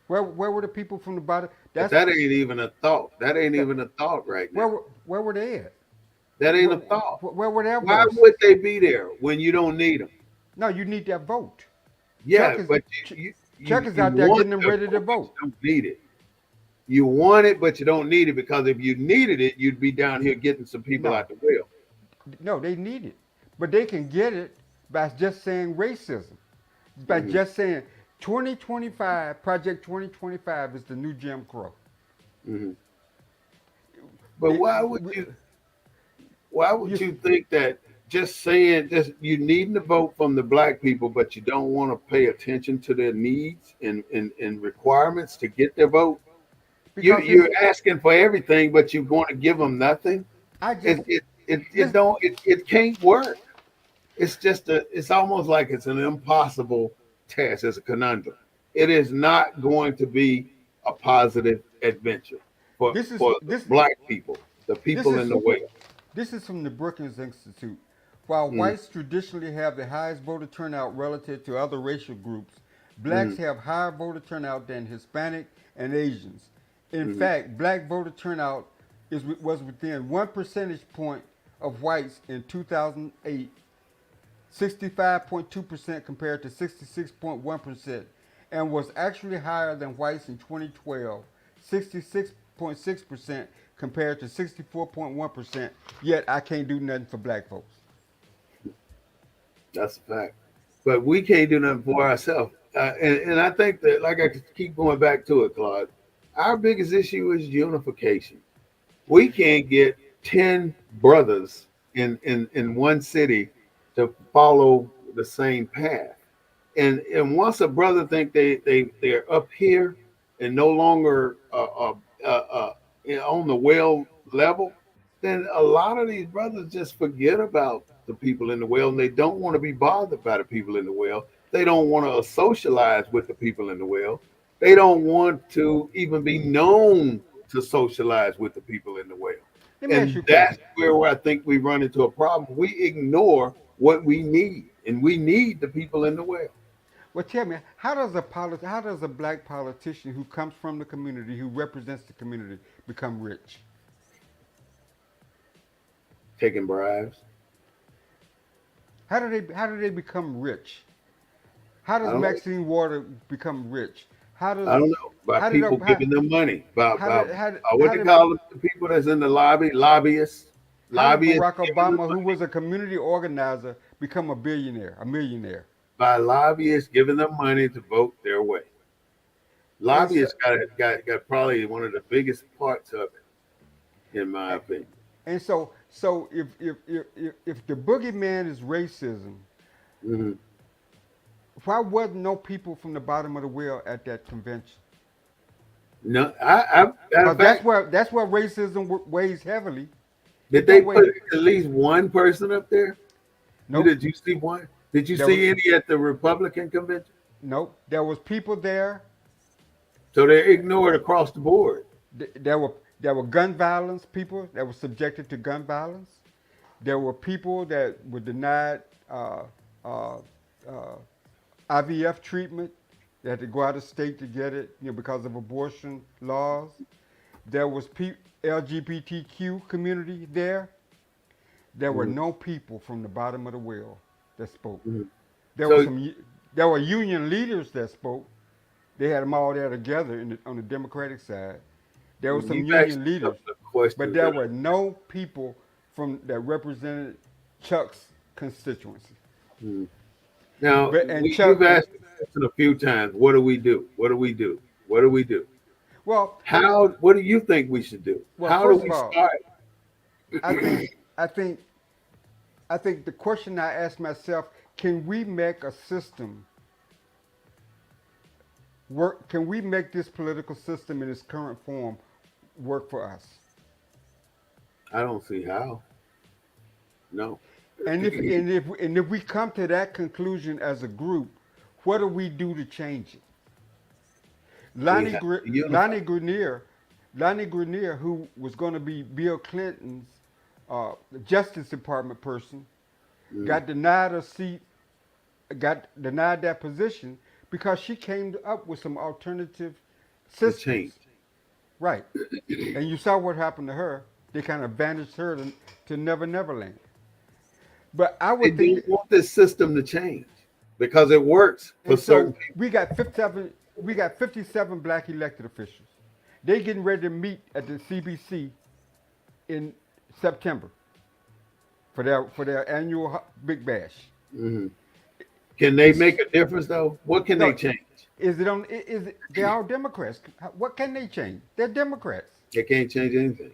Where were the people from the bottom? But That's that ain't even a thought. That ain't that, even a thought right now. where were they at? That ain't Where, a thought. where were their Why voices? would they be there when you don't need them? No, you need that vote. Chuck Yeah, is but Ch- Chuck is out there want getting them the ready to vote, but vote. you don't need it. You want it, but you don't need it because if you needed it, you'd be down here getting some people No, out the well. no, they need it, but they can get it by just saying racism, by Hmm. just saying 2025 Project 2025 is the new Jim Crow. Hmm. But It, why would you, you think that just saying just you needing to vote from the black people, but you don't want to pay attention to their needs and requirements to get their vote? because You're asking for everything, but you're going to give them nothing. I just It this don't it can't work. It's almost like it's an impossible task. It's a conundrum. It is not going to be a positive adventure this is for the this black people, the this people in is the West. This is from the Brookings Institute. While Mm, whites traditionally have the highest voter turnout relative to other racial groups, blacks mm, have higher voter turnout than Hispanic and Asians. In mm, fact, black voter turnout was within 1 percentage point of whites in 2008, 65.2% compared to 66.1%, and was actually higher than whites in 2012, 66.6% compared to 64.1%. Yet I can't do nothing for black folks. that's a fact. But we can't do nothing for ourselves. And I think that, like I keep going back to it, Claude, our biggest issue is unification. We can't get 10 brothers in one city to follow the same path. And once a brother think they're up here and no longer on the well level, then a lot of these brothers just forget about the people in the well, and they don't want to be bothered by the people in the well. They don't want to socialize with the people in the well. They don't want to even be known to socialize with the people in the well. Let me ask you And a that's question. where I think we run into a problem. We ignore what we need, and we need the people in the well. Well, tell me, how does a black politician who comes from the community, who represents the community, become rich? Taking bribes. How do they become rich? How I does don't know. Maxine Water become rich? How does I don't know. By how did people giving them money. how did how, did- What how they did call them, the people that's in the lobby, lobbyists. how did Lobbyists Barack giving them Obama, who money. was a community organizer, become a billionaire, a millionaire? By lobbyists giving them money to vote their way. And so, Lobbyists got probably one of the biggest parts of it, in my opinion. so if the boogeyman is racism, Hmm. why wasn't no people from the bottom of the well at that convention? No, matter Because of fact, that's where racism weighs heavily. did It they don't put weigh. at least one person up there? Nope. Did you see one? Did you There was see any at the Republican convention? nope. There was people there. So they ignored across the board. There were gun violence people that were subjected to gun violence. There were people that were denied uh, uh, IVF treatment. They had to go out of state to get it, because of abortion laws. There was LGBTQ community there. There were Mhm, no people from the bottom of the well that spoke. mhm. There were So some. There were union leaders that spoke. They had them all there together on the Democratic side. There were some you've asked union a leaders, couple of but questions there that were no people that represented Chuck's constituency. Mhm. Now, And you've Chuck, asked the question a few times. What do we do? What do we do? What do we do? well, How? What do you think we should do? well, How do first of we all, start? I think, I think, I think the question I ask myself: Can we make a system work? Can we make this political system in its current form work for us? I don't see how. No. And if we come to that conclusion as a group, what do we do to change it? We Lonnie have Gr- to unify. Lonnie Grenier, Lonnie Grenier, who was going to be Bill Clinton's uh, Justice Department person, Mm, got denied a seat, got denied that position because she came up with some alternative the change. systems. Right. And you saw what happened to her. They kind of banished her to Never Neverland. But I They would think don't that, want this system to change because it works for and certain so people. we got 57 black elected officials. They getting ready to meet at the CBC in September for their annual big bash. Mhm. Can they It's make a difference though? What can they no, change? they're all Democrats. What can they change? They're Democrats. They can't change anything.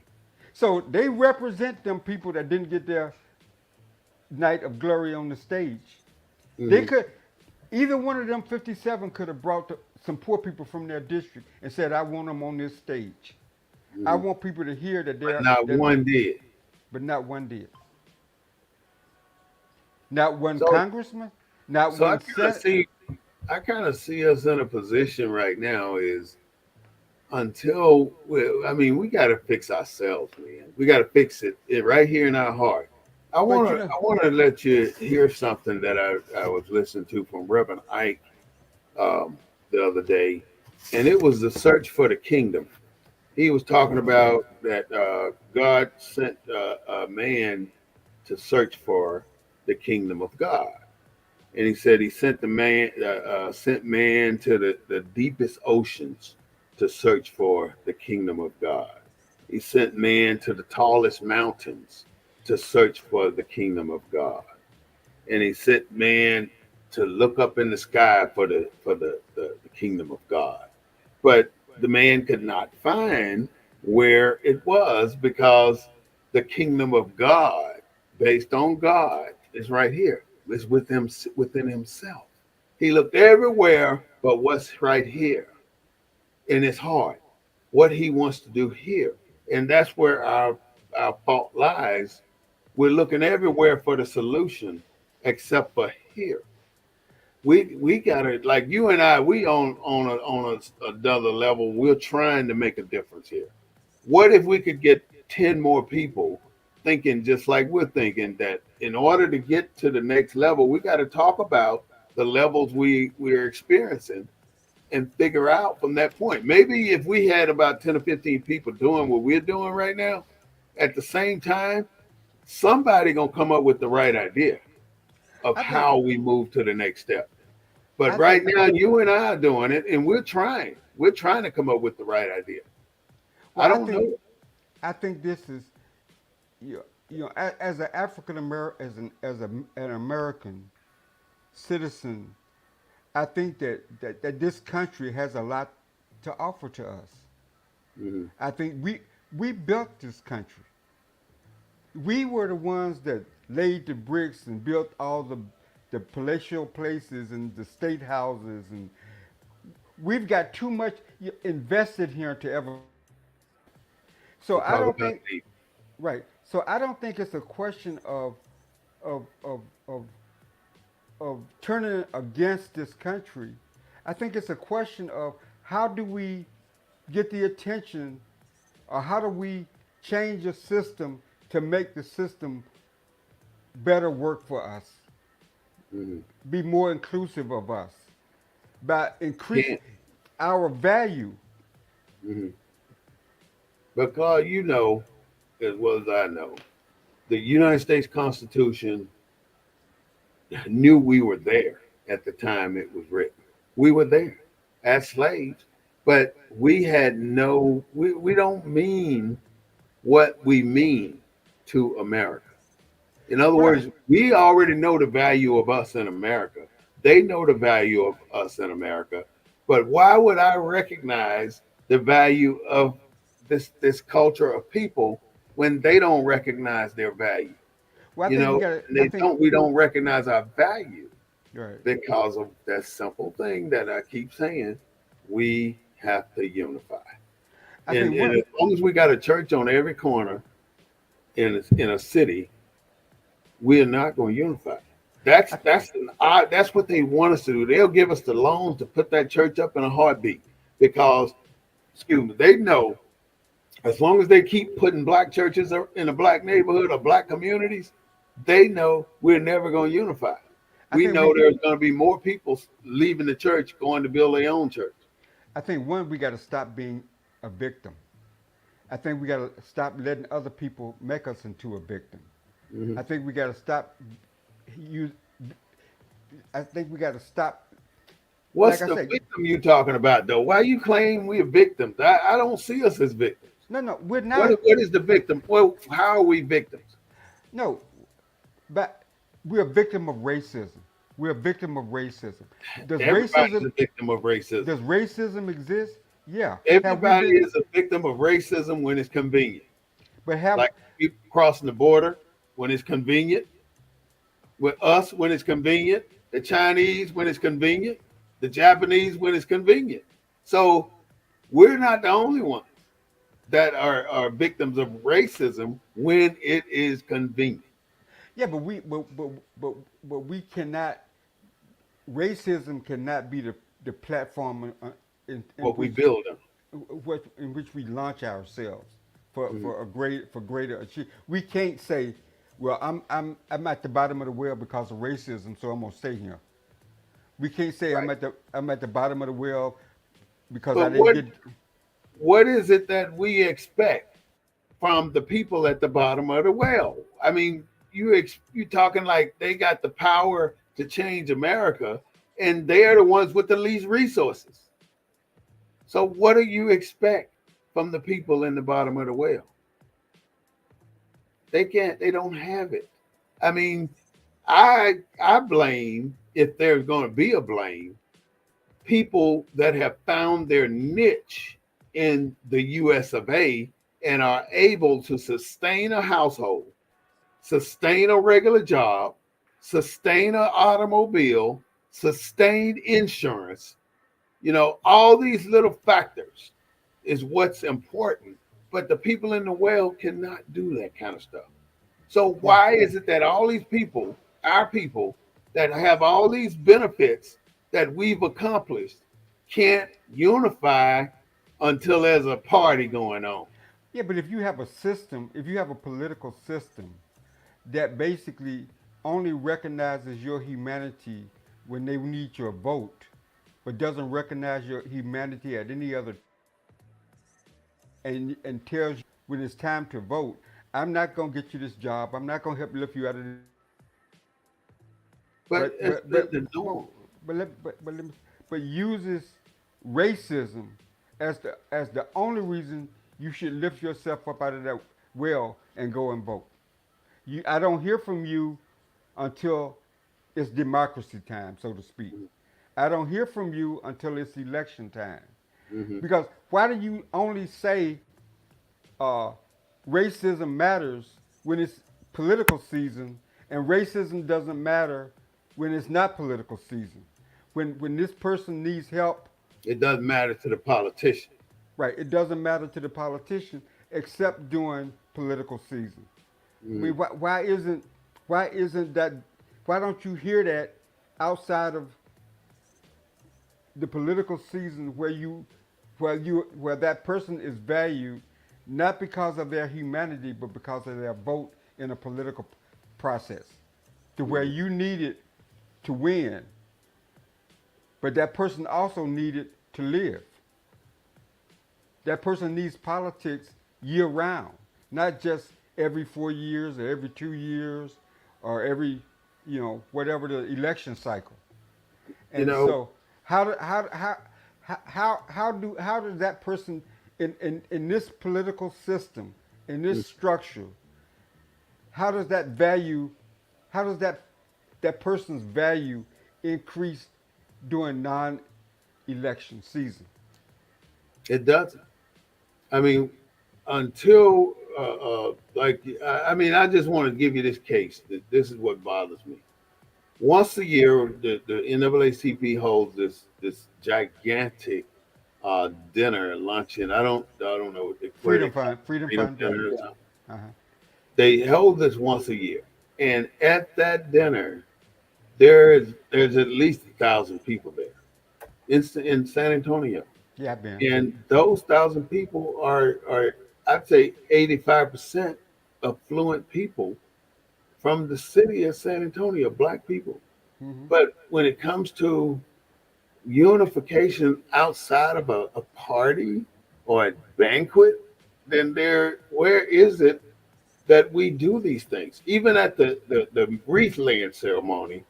So they represent them people that didn't get their night of glory on the stage. They Hmm. could either one of them 57 could have brought some poor people from their district and said, "I want them on this stage. I Hmm. want people to hear that But they're not that." one did. But not one did. Not one So, congressman. Not so one senate. I kind of see us in a position right now is until I mean, we got to fix ourselves, man. We got to fix it right here in our heart. But you know, I want to let you hear something that I was listening to from Reverend Ike um, the other day, and it was the search for the kingdom. He was talking about that God sent a man to search for the kingdom of God, and he said he sent man to the deepest oceans to search for the kingdom of God. He sent man to the tallest mountains to search for the kingdom of God, and he sent man to look up in the sky for the kingdom of God. But the man could not find where it was because the kingdom of God, based on God, is right here. It's within himself. He looked everywhere but what's right here in his heart, what he wants to do here. And that's where our fault lies. We're looking everywhere for the solution except for here. We gotta, like you and I, we another level. We're trying to make a difference here. What if we could get 10 more people thinking just like we're thinking, that in order to get to the next level, we got to talk about the levels we're experiencing and figure out from that point. Maybe if we had about 10 or 15 people doing what we're doing right now, at the same time, somebody gonna come up with the right idea of I think how we move to the next step. But I right think now, you and I are doing it, and we're trying. We're trying to come up with the right idea. well, I I don't think know. I think this is as an African American as an American citizen, I think that this country has a lot to offer to us. Mhm. I think we built this country. We were the ones that laid the bricks and built all the palatial places and the state houses, and we've got too much invested here to ever. So To I talk don't about think the right. So I don't think it's a question of of of of turning against this country. I think it's a question of how do we get the attention, or how do we change the system to make the system better work for us, mhm. be more inclusive of us, by increase Can't. our value. Mhm. Because you know as well as I know, the United States Constitution knew we were there at the time it was written. We were there as slaves, but we had we don't mean what we mean to America. In other Right. words, we already know the value of us in America. They know the value of us in America. But why would I recognize the value of this culture of people when they don't recognize their value? Well, I You think we know, got to. and I they think. don't we don't recognize our value Right. because of that simple thing that I keep saying. We have to unify. I think And one. as long as we got a church on every corner in a city, we're not going to unify. I, That's what they want us to do. They'll give us the loans to put that church up in a heartbeat because, excuse me, they know as long as they keep putting black churches in a black neighborhood or black communities, they know we're never going to unify. I We think know we. there's going to be more people leaving the church going to build their own church. I think one, we got to stop being a victim. I think we got to stop letting other people make us into a victim. Mhm. I think we got to stop. You. I think we got to stop. Like What's I the said, victim you talking about, though? Why you claim we're victims? I don't see us as victims. no, no, we're not. What is the victim? Well, how are we victims? No, but we're a victim of racism. We're a victim of racism. Does Everybody's racism a victim of racism. does racism exist? Yeah. Have we Everybody been? is a victim of racism when it's convenient. But have Like people crossing the border when it's convenient, with us when it's convenient, the Chinese when it's convenient, the Japanese when it's convenient. So we're not the only ones that are victims of racism when it is convenient. yeah, but but we cannot. Racism cannot be the platform in What we build them. in which we launch ourselves for Mhm. for greater achievement. We can't say, well, I'm at the bottom of the well because of racism, so I'm gonna stay here. We can't say Right. I'm at the bottom of the well because I But didn't get. what is it that we expect from the people at the bottom of the well? I mean, you talking like they got the power to change America, and they're the ones with the least resources. So what do you expect from the people in the bottom of the well? They can't. They don't have it. I mean, I blame, if there's going to be a blame, people that have found their niche in the US of A and are able to sustain a household, sustain a regular job, sustain an automobile, sustain insurance. All these little factors is what's important. But the people in the well cannot do that kind of stuff. So Well, why is it that all these people, our people, that have all these benefits that we've accomplished, can't unify until there's a party going on? yeah, but if you have a system, if you have a political system that basically only recognizes your humanity when they need your vote, but doesn't recognize your humanity at any other and tells you when it's time to vote, I'm not gonna get you this job. I'm not gonna help lift you out of this. But But it's but the, but the but norm. but uses racism as the only reason you should lift yourself up out of that well and go and vote. I don't hear from you until it's democracy time, so to speak. I don't hear from you until it's election time. Mm-hmm. Because why do you only say uh, racism matters when it's political season, and racism doesn't matter when it's not political season? When this person needs help, It doesn't matter to the politician. right? It doesn't matter to the politician except during political season. I Mm-hmm. mean, why isn't that? Why don't you hear that outside of the political season where that person is valued not because of their humanity but because of their vote in a political process to where Mm-hmm. you need it to win, but that person also needed to live. That person needs politics year round, not just every 4 years or every 2 years or every whatever the election cycle. You And know, so how does that person in this political system, in this structure, how does that value how does that person's value increase during non-election season? It doesn't. I mean, until like I mean, I just want to give you this case. This is what bothers me. Once a year, the NAACP holds this gigantic dinner, luncheon. I don't know what they call it, Freedom freedom Fund dinner dinner. or something. Uh-huh. They hold this once a year, and at that dinner, there's at least 1,000 people there in San Antonio, Yeah, I've been. and those 1,000 people are I'd say 85% affluent people from the city of San Antonio, black people. Hmm. But when it comes to unification outside of a party or a banquet, then where is it that we do these things? Even at the wreath laying ceremony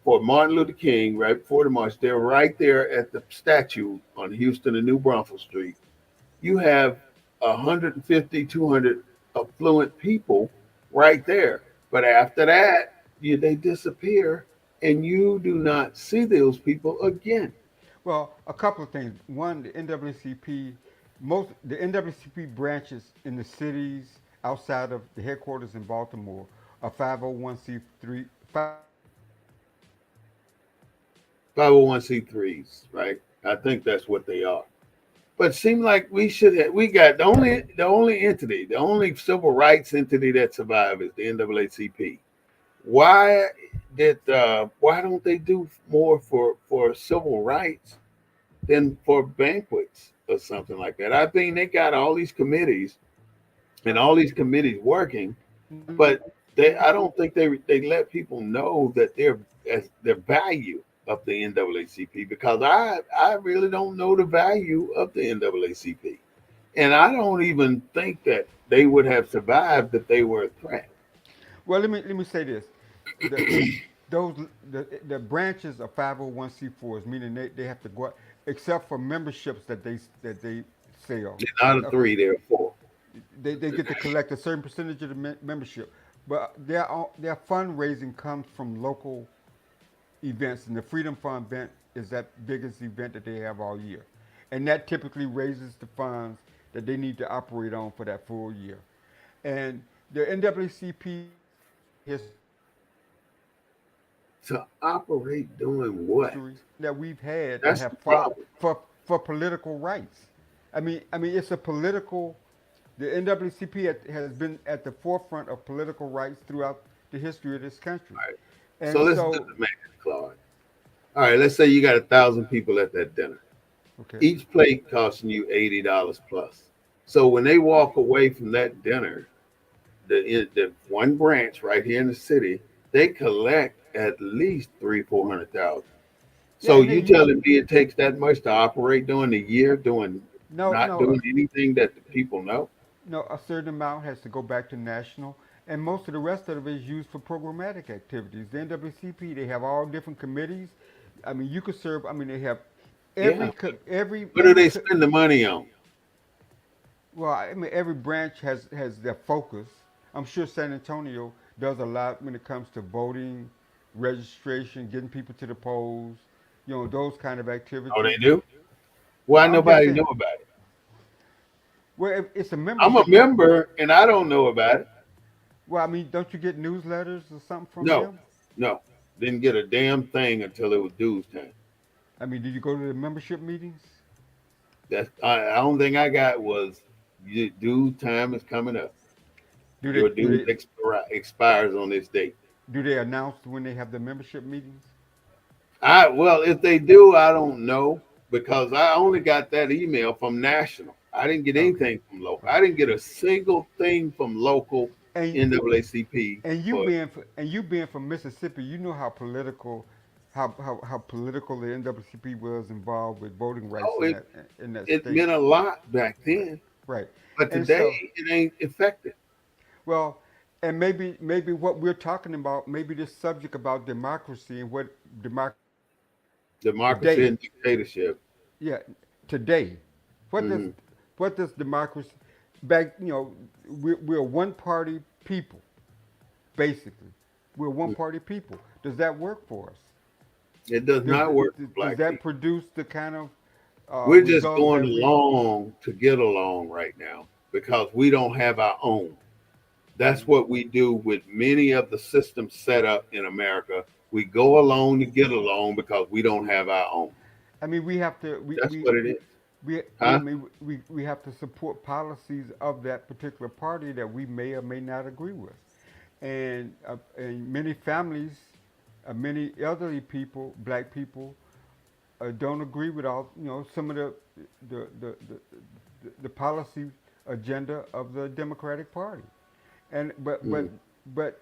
for Martin Luther King, right before the march, they're right there at the statue on Houston and New Braunfels Street. You have 150, 200 affluent people right there. But after that, they disappear and you do not see those people again. Well, a couple of things. One, the NAACP, most the NAACP branches in the cities outside of the headquarters in Baltimore are 501c3 501c3s, right? I think that's what they are. But it seemed like we got the only civil rights entity that survived is the NAACP. Why why don't they do more for civil rights than for banquets or something like that? I think they got all these committees and all these committees working, but I don't think they let people know that their value of the NAACP, because I really don't know the value of the NAACP, and I don't even think that they would have survived if they were a threat. Well, let me say this: the those the branches of 501c4s, meaning they have to go out, except for memberships that they sell. Not a Uh, three, they're a four. they get to collect a certain percentage of the membership, but their fundraising comes from local events, and the Freedom Fund event is that biggest event that they have all year, and that typically raises the funds that they need to operate on for that full year. And the NAACP To operate doing what? history that we've had that That's the have fought problem. for political rights. I mean, it's a political. The NAACP has been at the forefront of political rights throughout the history of this country, All right. So and let's do so the math, Claude. All right, let's say you got 1,000 people at that dinner. okay. Each plate costing you $80 plus. So when they walk away from that dinner, the one branch right here in the city, they collect at least 400,000. Yeah, So and you then you telling me it takes that much to operate during the year, doing no not no doing anything that the people know? no, a certain amount has to go back to national, and most of the rest of it is used for programmatic activities. The NAACP, they have all different committees. I mean, you could serve. I mean, they have Yeah. What do every they spend the money on? well, I mean, every branch has their focus. I'm sure San Antonio does a lot when it comes to voting, registration, getting people to the polls, those kind of Oh, they activities. do? Well, Why I'm just nobody know saying, about it? well, it's a I'm a membership. member and I don't know about it. Well, I mean, don't you get newsletters or something from No, them? no. Didn't get a damn thing until it was dues time. I mean, did you go to the membership meetings? The only thing I got was your due time is coming up. Do they Your do dues they expires on this date. do they announce when they have the membership meetings? If they do, I don't know because I only got that email from national. I didn't get Okay, anything from local. okay. I didn't get a single thing from local And NAACP. and you being from Mississippi, you know how political, how political the NAACP was involved with voting rights Oh, in it that it state. meant a lot back Right, then, right. but And today so, it ain't effective. well, and maybe what we're talking about, maybe this subject about democracy and what democracy Democracy today, and dictatorship. yeah, today, what does Hmm. what does democracy back? We're a one party people basically. We're one party people. Does that work for us? It does Does, not work for does black that people. produce the kind of We're just results going that we? along to get along right now because we don't have our own. That's Mhm. what we do with many of the systems set up in America. We go along to get along because we don't have our own. I mean, we have to That's what it is. I Huh? mean we have to support policies of that particular party that we may or may not agree with, and many families, many elderly people, black people, don't agree with all some of the the, the the policy agenda of the Democratic Party, and Mm. but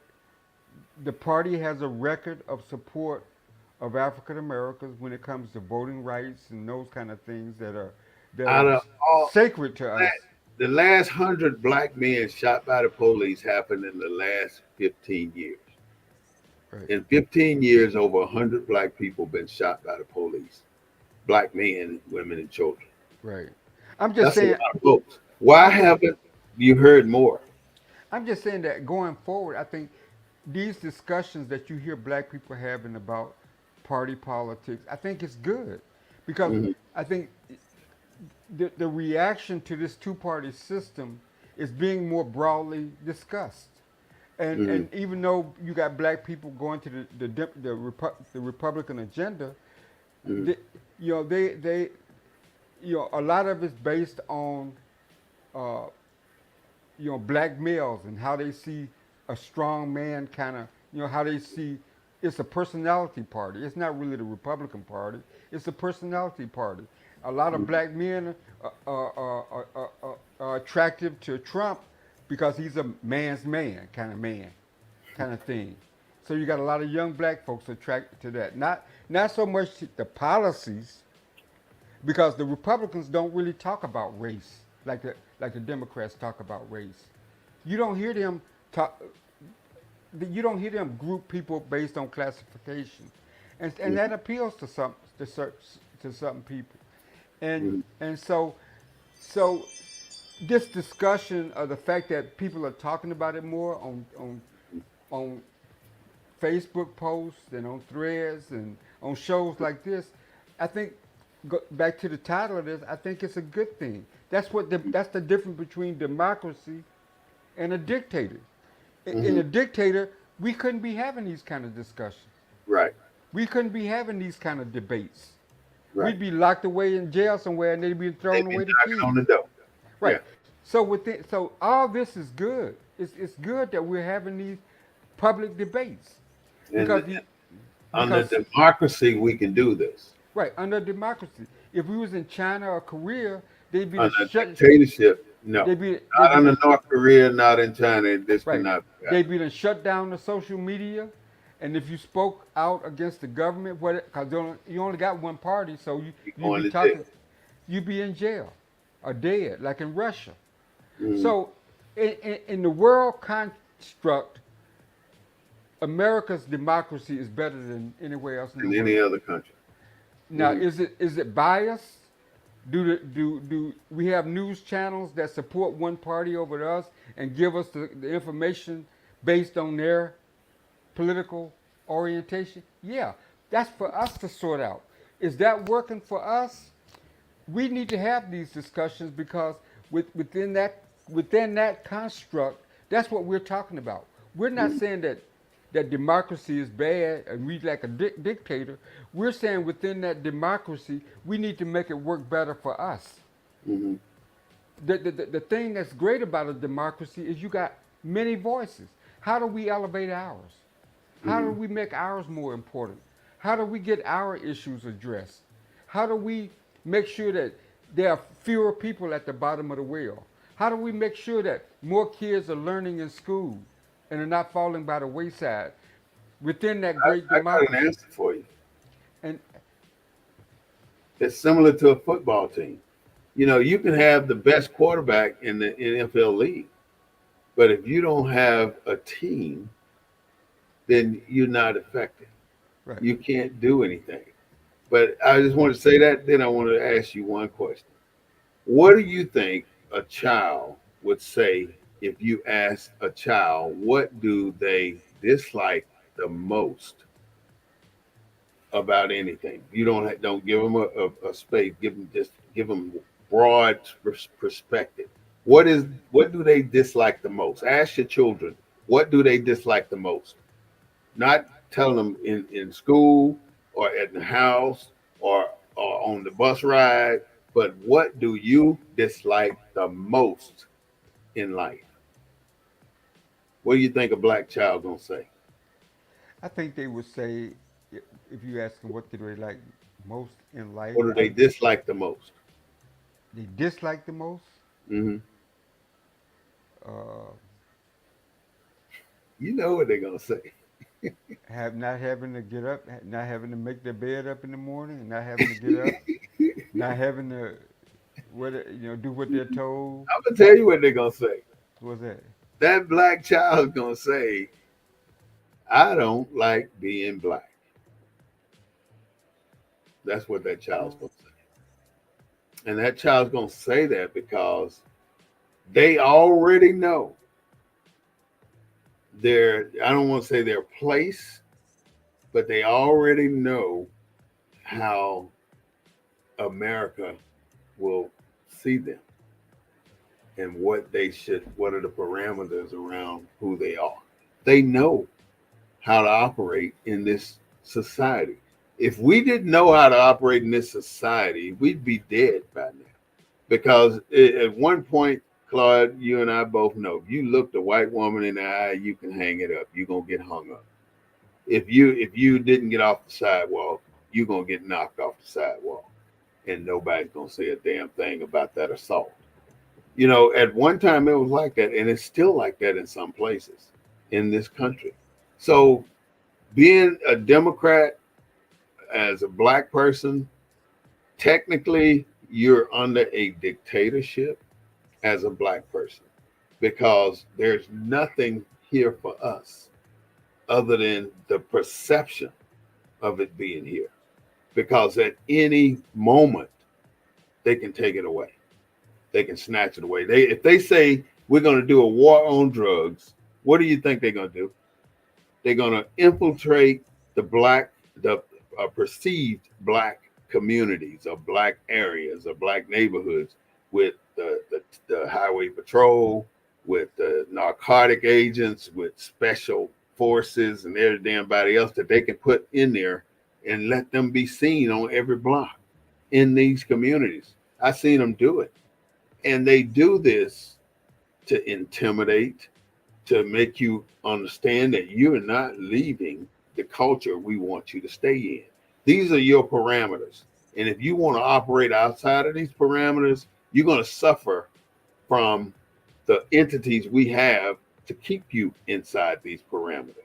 the party has a record of support of African Americans when it comes to voting rights and those kind of things that Out are of all sacred to us. the last 100 black men shot by the police happened in the last 15 years. Right, In 15 years, over 100 black people been shot by the police. Black men, women, and children. right. I'm just That's a saying. lot of folks. Why I'm just. haven't you heard more? I'm just saying that going forward, I think these discussions that you hear black people having about party politics, I think it's good because Hmm. I think the reaction to this two-party system is being more broadly discussed. Hmm. And even though you got black people going to the Republican agenda, Hmm. they, they a lot of it's based on uh, black males and how they see a strong man kind of how they see it's a personality party. It's not really the Republican Party. It's a personality party. A lot of black men are attractive to Trump because he's a man's man kind of thing. So you got a lot of young black folks attracted to that. Not so much the policies, because the Republicans don't really talk about race like the Democrats talk about race. You don't hear them talk. You don't hear them group people based on classification, and that appeals to some people, Hmm. and so this discussion of the fact that people are talking about it more on Facebook posts and on threads and on shows like this, I think back to the title of this, I think it's a good thing. That's the difference between democracy and a dictator. In Hmm. a dictator, we couldn't be having these kind of discussions. Right. We couldn't be having these kind of debates. Right. We'd be locked away in jail somewhere and they'd be They throwing be away the knocking on keys. the door. Right. Yeah. So all this is good. It's good that we're having these public debates And because you, under because democracy, we can do this. right under democracy. If we was in China or Korea, they'd be the Under shut. dictatorship, no. They'd Not be under the North Korea, not in China. This right. cannot be They'd happening. be the shut down the social media, and if you spoke out against the government, because you only got one party, so You're you'd going be to jail. talking, you'd be in jail or dead, like in Russia. Hmm. So in the world construct, America's democracy is better than anywhere else in the In any world. other country. Now, Hmm. is it biased? Do we have news channels that support one party over us and give us the information based on their political orientation? Yeah, that's for us to sort out. Is that working for us? We need to have these discussions because within that construct, that's what we're talking about. We're not saying that democracy is bad and we like a dictator. We're saying within that democracy, we need to make it work better for us. Hmm. The thing that's great about a democracy is you got many voices. How do we elevate ours? How do Hmm. we make ours more important? How do we get our issues addressed? How do we make sure that there are fewer people at the bottom of the well? How do we make sure that more kids are learning in school and are not falling by the wayside within that great I got an democracy? answer for you. And It's similar to a football team. You can have the best quarterback in the NFL league, but if you don't have a team, then you're not effective. right, You can't do anything. But I just want to say that. Then I want to ask you one question. What do you think a child would say if you ask a child what do they dislike the most about anything. You don't give them a space. Give them broad perspective. What do they dislike the most? Ask your children what do they dislike the most. Not telling them in school or at the house or on the bus ride, but what do you dislike the most in life? What do you think a black child gonna say? I think they would say, if you ask them what do they like most in life, What do they dislike the most? they dislike the most. Hmm. Uh, You know what they're gonna say. have not having to get up, not having to make their bed up in the morning, not having to get up, not having to do what they're told. I'm gonna tell you what they're gonna say. What's that? That black child's gonna say, "I don't like being black." That's what that child's gonna say, and that child's gonna say that because they already know their. I don't want to say their place, but they already know how America will see them and what are the parameters around who they are. They know how to operate in this society. If we didn't know how to operate in this society, we'd be dead by now. Because at one point, Claude, you and I both know, if you look the white woman in the eye, you can hang it up. You're gonna get hung up. If you didn't get off the sidewalk, you're gonna get knocked off the sidewalk. And nobody's gonna say a damn thing about that assault. At one time it was like that, and it's still like that in some places in this country. So being a Democrat as a black person, technically you're under a dictatorship as a black person because there's nothing here for us other than the perception of it being here. Because at any moment they can take it away. They can snatch it away. If they say we're going to do a war on drugs, what do you think they're going to do? They're going to infiltrate the perceived black communities or black areas or black neighborhoods with the highway patrol, with the narcotic agents, with special forces and everybody else that they can put in there and let them be seen on every block in these communities. I've seen them do it. And they do this to intimidate, to make you understand that you're not leaving the culture we want you to stay in. These are your parameters. And if you want to operate outside of these parameters, you're going to suffer from the entities we have to keep you inside these parameters.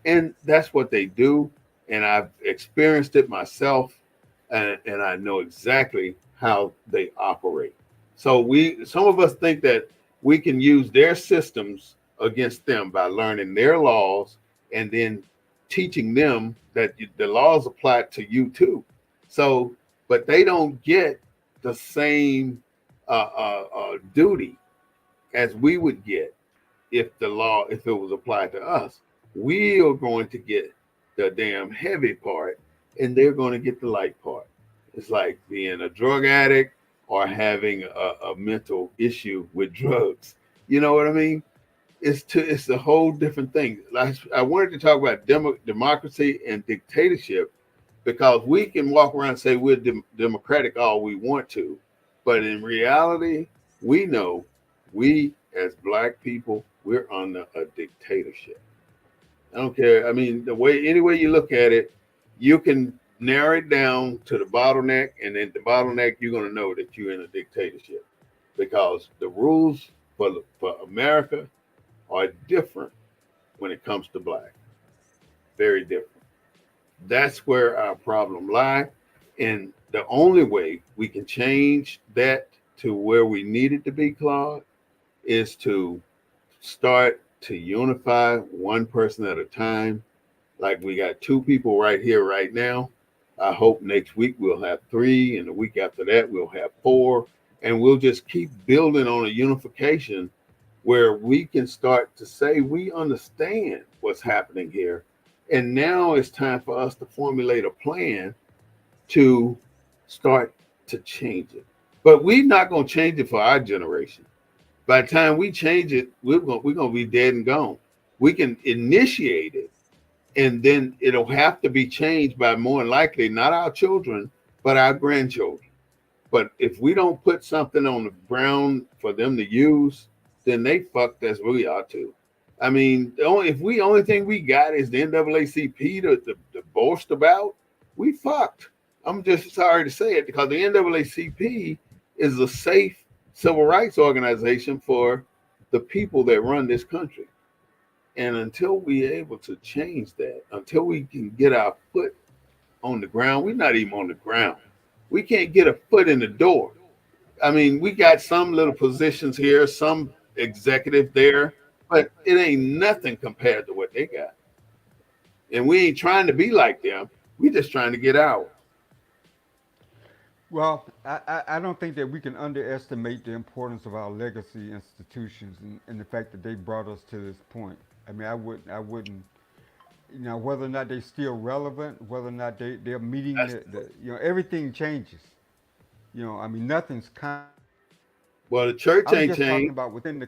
And that's what they do. And I've experienced it myself, and I know exactly how they operate. So some of us think that we can use their systems against them by learning their laws and then teaching them that the laws apply to you too. So, but they don't get the same duty as we would get if it was applied to us. We are going to get the damn heavy part, and they're going to get the light part. It's like being a drug addict or having a mental issue with drugs. You know what I mean? It's a whole different thing. I wanted to talk about democracy and dictatorship because we can walk around and say we're democratic all we want to, but in reality, we know we as black people we're under a dictatorship. I don't care. I mean, any way you look at it, you can narrow it down to the bottleneck, and then the bottleneck, you're going to know that you're in a dictatorship because the rules for America are different when it comes to black. Very different. That's where our problem lies. And the only way we can change that to where we need it to be, Claude, is to start to unify one person at a time. Like we got two people right here, right now. I hope next week we'll have three, and the week after that we'll have four. And we'll just keep building on a unification where we can start to say we understand what's happening here, And now it's time for us to formulate a plan to start to change it. But we're not going to change it for our generation. By the time we change it, we're gonna be dead and gone. We can initiate it, and then it'll have to be changed by more than likely not our children, but our grandchildren. But if we don't put something on the ground for them to use, then they fucked as we are too. I mean, only thing we got is the NAACP to boast about, we fucked. I'm just sorry to say it because the NAACP is a safe civil rights organization for the people that run this country. And until we're able to change that, until we can get our foot on the ground, we're not even on the ground. We can't get a foot in the door. I mean, we got some little positions here, some executive there, but it ain't nothing compared to what they got. And we ain't trying to be like them. We just trying to get out. Well, I don't think that we can underestimate the importance of our legacy institutions and the fact that they brought us to this point. I mean, I wouldn't, whether or not they're still relevant, whether or not they're meeting That's everything changes. I mean, nothing's constant. well, the church I'm ain't just talking changed. about within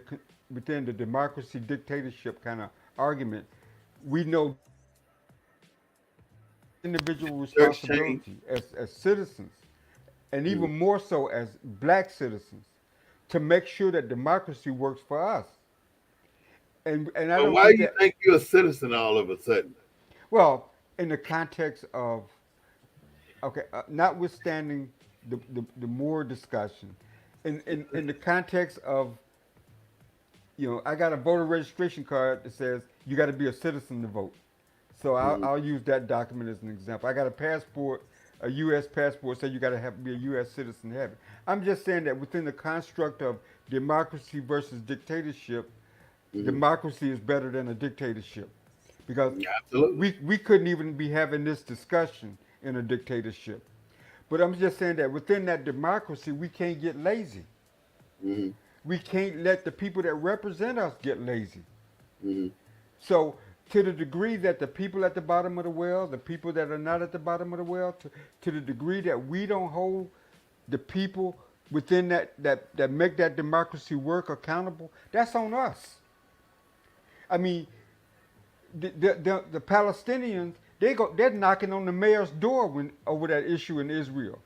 the democracy dictatorship kind of argument. We know individual Church changed. responsibility as citizens, and Mhm. even more so as black citizens, to make sure that democracy works for us. And I But don't why think you that, think you're a citizen all of a sudden? well, in the context of, okay, notwithstanding the more discussion, in the context of, I got a voter registration card that says you got to be a citizen to vote. So I'll, Mhm. I'll use that document as an example. I got a passport, a U.S. passport, so you got to be a U.S. citizen to have it. I'm just saying that within the construct of democracy versus dictatorship, Mhm. democracy is better than a dictatorship because Absolutely. we couldn't even be having this discussion in a dictatorship. But I'm just saying that within that democracy, we can't get lazy. Hmm. We can't let the people that represent us get lazy. Hmm. So, to the degree that the people at the bottom of the well, the people that are not at the bottom of the well, to the degree that we don't hold the people within that make that democracy work accountable, that's on us. I mean, the Palestinians, they're knocking on the mayor's door over that issue in Israel.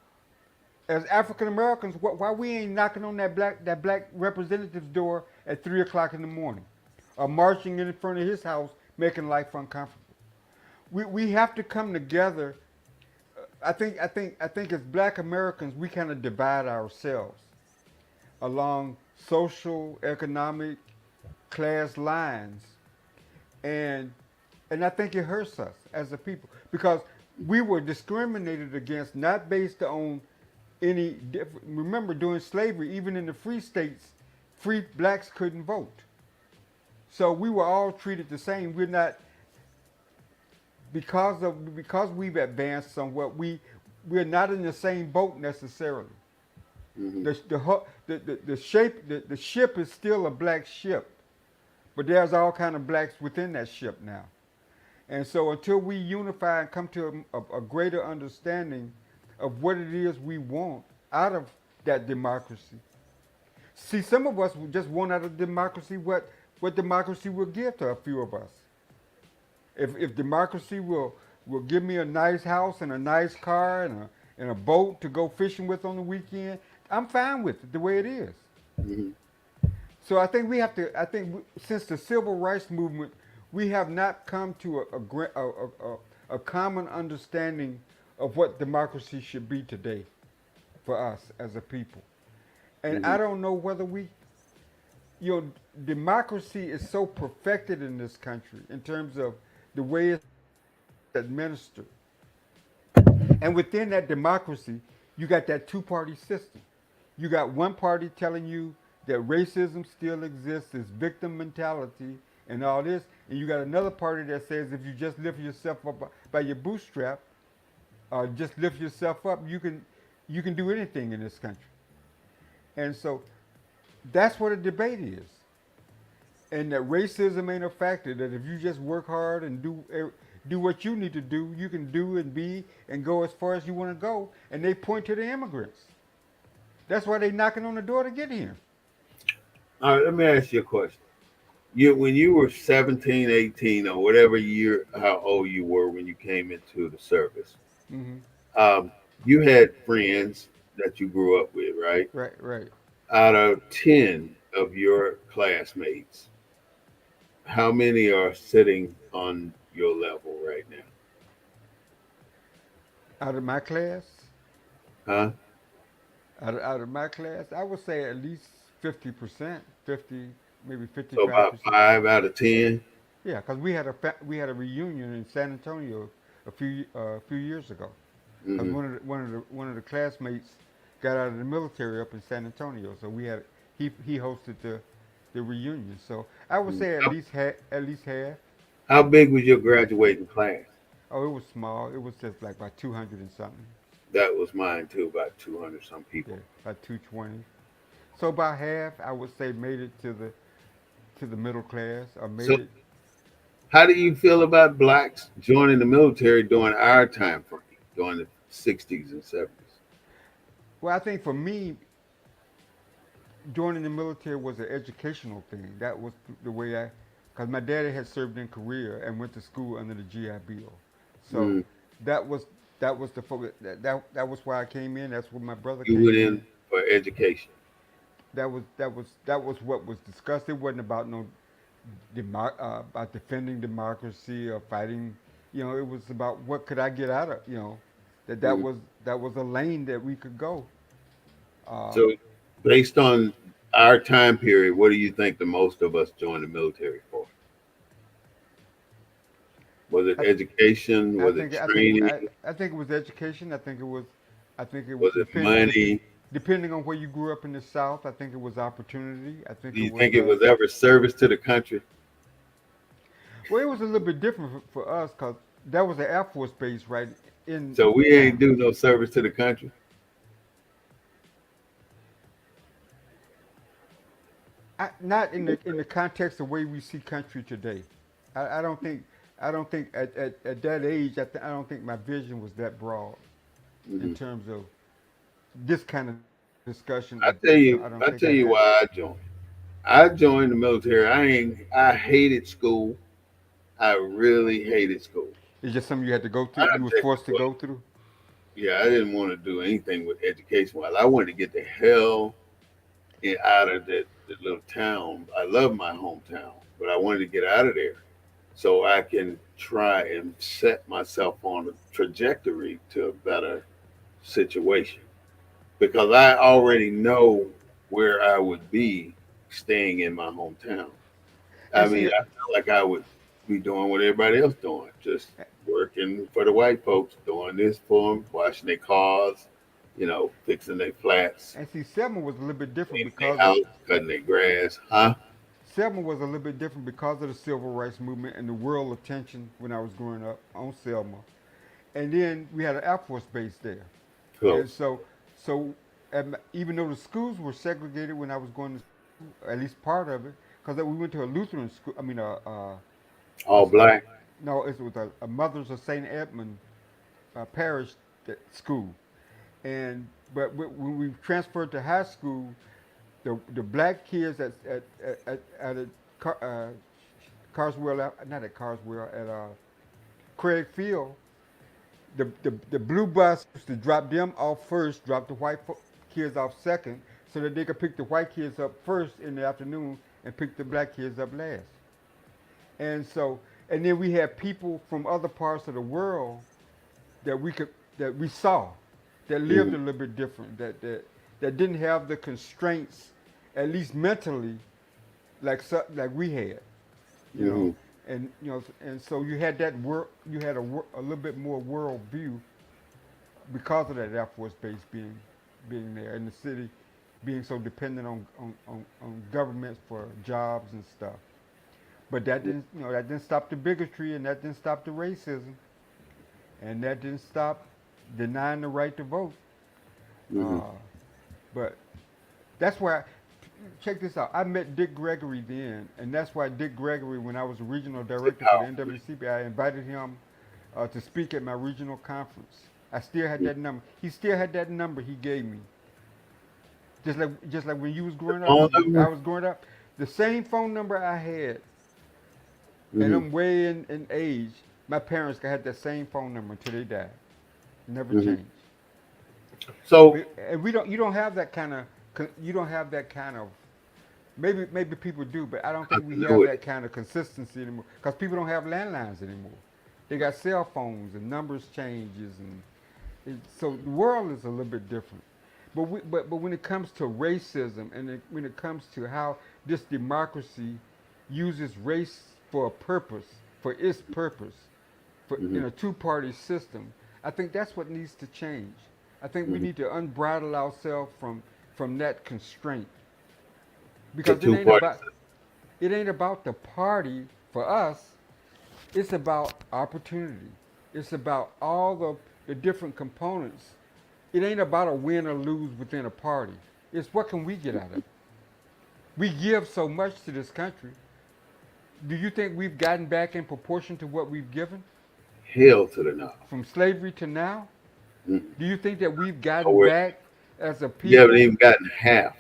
As African Americans, why we ain't knocking on that black representative's door at 3 o'clock in the morning, or marching in front of his house, making life uncomfortable? We have to come together. I think as Black Americans, we kind of divide ourselves along social, economic, class lines, and and I think it hurts us as a people because we were discriminated against not based on any different. Remember, during slavery, even in the free states, free blacks couldn't vote. So we were all treated the same. We're not because we've advanced somewhat. We're not in the same boat necessarily. Hmm. The ship is still a black ship, but there's all kind of blacks within that ship now. And so until we unify and come to a greater understanding of what it is we want out of that democracy. See, some of us just want out of democracy what democracy will give to a few of us. If democracy will give me a nice house and a nice car and a boat to go fishing with on the weekend, I'm fine with it the way it is. Hmm. So I think we have to. I think since the civil rights movement, we have not come to a common understanding of what democracy should be today for us as a people. And Hmm. I don't know whether democracy is so perfected in this country in terms of the way it's administered. And within that democracy, you got that two-party system. You got one party telling you that racism still exists, this victim mentality, and all this, and you got another party that says if you just lift yourself up by your bootstrap, or just lift yourself up, you can do anything in this country. And so that's what a debate is. And that racism ain't a factor. That if you just work hard and do what you need to do. You can do and be and go as far as you want to go. And they point to the immigrants. That's why they knocking on the door to get here. All right, let me ask you a question. When you were 17, 18, or whatever year, how old you were when you came into the service, Hmm. um, you had friends that you grew up with, right? Right, right. Out of 10 of your classmates, how many are sitting on your level right now? Out of my class, Huh? out of my class, I would say at least 50%, 50, maybe So fifty-five about percent. 5 out of 10. Yeah, because we had a reunion in San Antonio a few years ago. Because Hmm. one of the classmates got out of the military up in San Antonio, so he hosted the reunion. So I would say How, at least half. how big was your graduating class? Oh, it was small. It was just like about 200 and something. That was mine too, about 200 some Yeah, people. about 220. So about half, I would say, made it to the middle class or made So, it. how do you feel about blacks joining the military during our time frame, during the 60s and 70s? Well, I think for me, joining the military was an educational thing. That was the way because my daddy had served in Korea and went to school under the GI Bill. So Mm. that was that was the focus. That was why I came in. That's where my brother You went came in. in for education. That was what was discussed. It wasn't about no about defending democracy or fighting. It was about what could I get out of. That that Mm. was that was a lane that we could go. Uh, So, based on our time period, what do you think the most of us joined the military for? Was it I, education? I Was it think I think training? I think it was education. I think it Was it money? depending on where you grew up in the South. I think it was opportunity. I think Do it you was think it was ever service to the country? well, it was a little bit different for us because that was an Air Force base right in So we ain't town. do no service to the country. Not in the context of the way we see country today. I don't think at that age I don't think my vision was that broad in Hmm. terms of this kind of discussion. I I don't tell think I you, had. I tell you why I joined. I joined the military. I hated school. I really hated school. It's just something you had to go I through. You was tell you forced to what, go through. yeah, I didn't want to do anything with education. Well, I wanted to get the hell out of that little town. I love my hometown, but I wanted to get out of there so I can try and set myself on a trajectory to a better situation because I already know where I would be staying in my hometown. I And mean, see, I felt like I would be doing what everybody else doing, just working for the white folks, doing this for them, washing their cars, fixing their flats, Selma was a little bit different cleaning their because house, cutting their grass, huh? Selma was a little bit different because of the civil rights movement and the world attention when I was growing up on Selma. And then we had an Air Force base there. And Close. so even though the schools were segregated when I was going to school, at least part of it, because we went to a Lutheran school. I mean, All black. no, it was a Mothers of Saint Edmund parish school. And but when we transferred to high school, the black kids at Carswell, not at Carswell, at Craig Field, the blue bus used to drop them off first, drop the kids off second, so that they could pick the white kids up first in the afternoon and pick the black kids up last. And then we had people from other parts of the world that we saw that lived Mm-hmm. a little bit different, that didn't have the constraints, at least mentally, like we had, you know, Mm-hmm. and so you had that world, you had a little bit more world view because of that Air Force base being there and the city being so dependent on governments for jobs and stuff. But that didn't stop the bigotry and that didn't stop the racism and that didn't stop denying the right to vote. Mm-hmm. Uh, but that's why, check this out. I met Dick Gregory then, and that's why Dick Gregory, when I was regional It's a director for the powerful man. NWCP, I invited him to speak at my regional conference. I still had that number. He still had that number he gave me. Just like when you was The growing up, phone I number. was growing up. The same phone number I had, and Hmm. I'm way in age. My parents had that same phone number until they died. Never Hmm. changed. So And we don't. You don't have that kind of. You don't have that kind of. Maybe people do, but I don't think we have continuity. that kind of consistency anymore. Because people don't have landlines anymore. They got cell phones and numbers changes, and so the world is a little bit different. But when it comes to racism and when it comes to how this democracy uses race for a purpose, for its purpose, for Hmm. in a two-party system, I think that's what needs to change. I think we Hmm. need to unbridle ourselves from that constraint The because two parties. it ain't about the party for us. It's about opportunity. It's about all the different components. It ain't about a win or lose within a party. It's what can we get out of it. We give so much to this country. Do you think we've gotten back in proportion to what we've given Hell to the no. from slavery to now? Mm. Do you think that we've gotten Nowhere. back as a You haven't people even gotten half.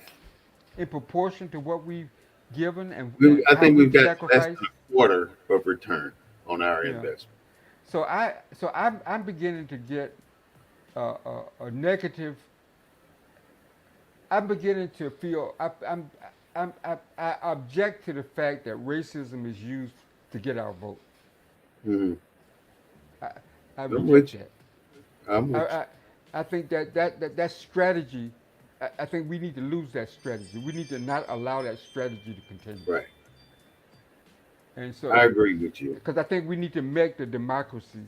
in proportion to what we've given and I how think we've we've got less sacrificed? than a quarter of return on our Yeah. investment. So I'm beginning to get a negative. I'm beginning to feel I object to the fact that racism is used to get our vote. Hmm. I, I I'm reject with you. that. I'm I, with I, I think that strategy. I think we need to lose that strategy. We need to not allow that strategy to continue. you. Right. And I so, agree with you. because I think we need to make the democracy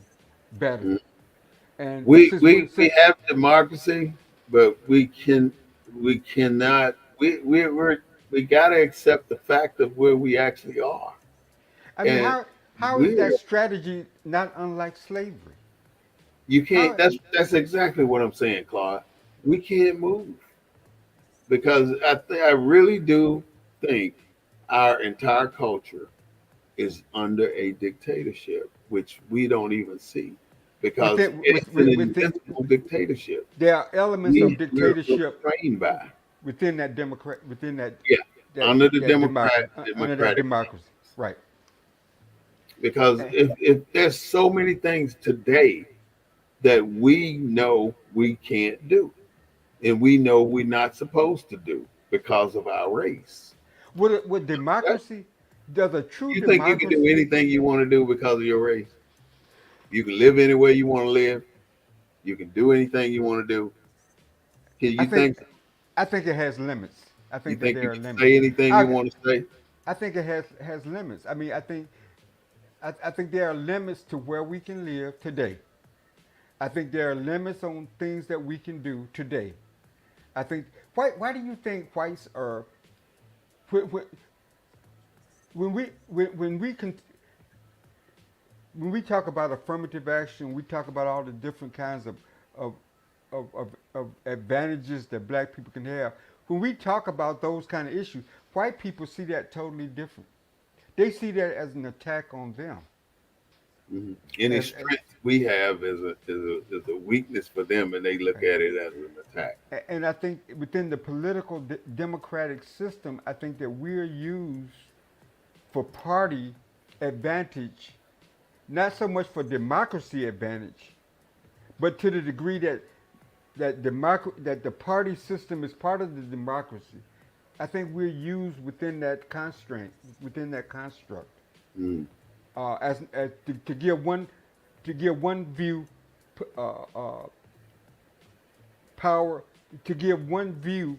better. Mhm. And We since we we since we have democracy, but we cannot we gotta accept the fact of where we actually are. I mean, And how is that we're strategy not unlike slavery? you can't How that's exactly what I'm saying, Claude. We can't move because I really do think our entire culture is under a dictatorship, which we don't even see because within it's an within invincible dictatorship. there are elements of We're dictatorship trained by. within within Yeah, under the under that democratic democracy, right? because Eh, if there's so many things today that we know we can't do and we know we're not supposed to do because of our race. with That, democracy, does a true you think you can do democracy? anything you want to do because of your race? You can live anywhere you want to live. You can do anything you want to do. Can I you think think I think it has limits. I you think that think you there are can limits. say anything you I want to say? I think it has limits. I mean, I think there are limits to where we can live today. I think there are limits on things that we can do today. I think why do you think whites are when, when, when we can when we talk about affirmative action, we talk about all the different kinds of, of advantages that black people can have. When we talk about those kind of issues, white people see that totally different. They see that as an attack on them. Mhm. Any As, strength we have is a weakness for them, and they look right. at it as an attack. And I think within the political democratic system, I think that we're used for party advantage, not so much for democracy advantage, but to the degree that the party system is part of the democracy. I think we're used within that constraint, within that construct, Mm. as to give one view uh, uh, power, to give one view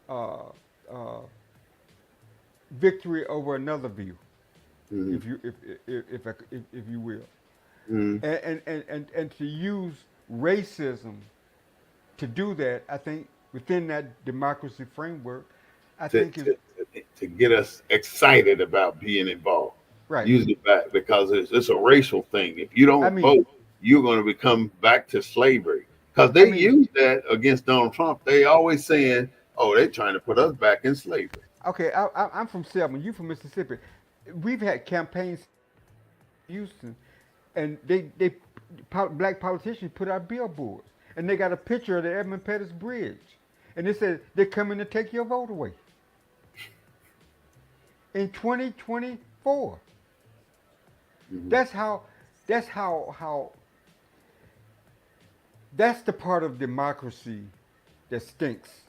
uh, uh, victory over another view, Mm. if you will, Mm. and to use racism to do that, I think within that democracy framework, I to, think is to, to get us excited about being involved. right. Use it back because it's a racial thing. If you I don't mean, vote, you're going to become back to slavery. Because I they mean, use that against Donald Trump. They always saying, "Oh, they're trying to put us back in slavery." okay, I'm from Selma. You from Mississippi. We've had campaigns in Houston, and they black politicians put out billboards, and they got a picture of the Edmund Pettus Bridge, and they said they're coming to take your vote away in 2024. Hmm. That's how. That's how. That's the part of democracy that stinks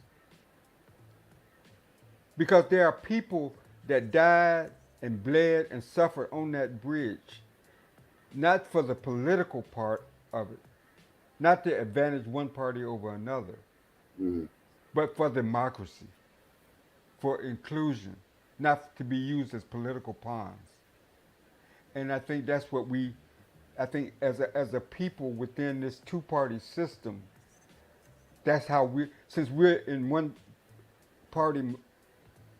because there are people that died and bled and suffered on that bridge, not for the political part of it, not to advantage one party over another, Hmm. but for democracy, for inclusion, not to be used as political pawns. And I think that's what we, I think as a people within this two party system, that's how since we're in one party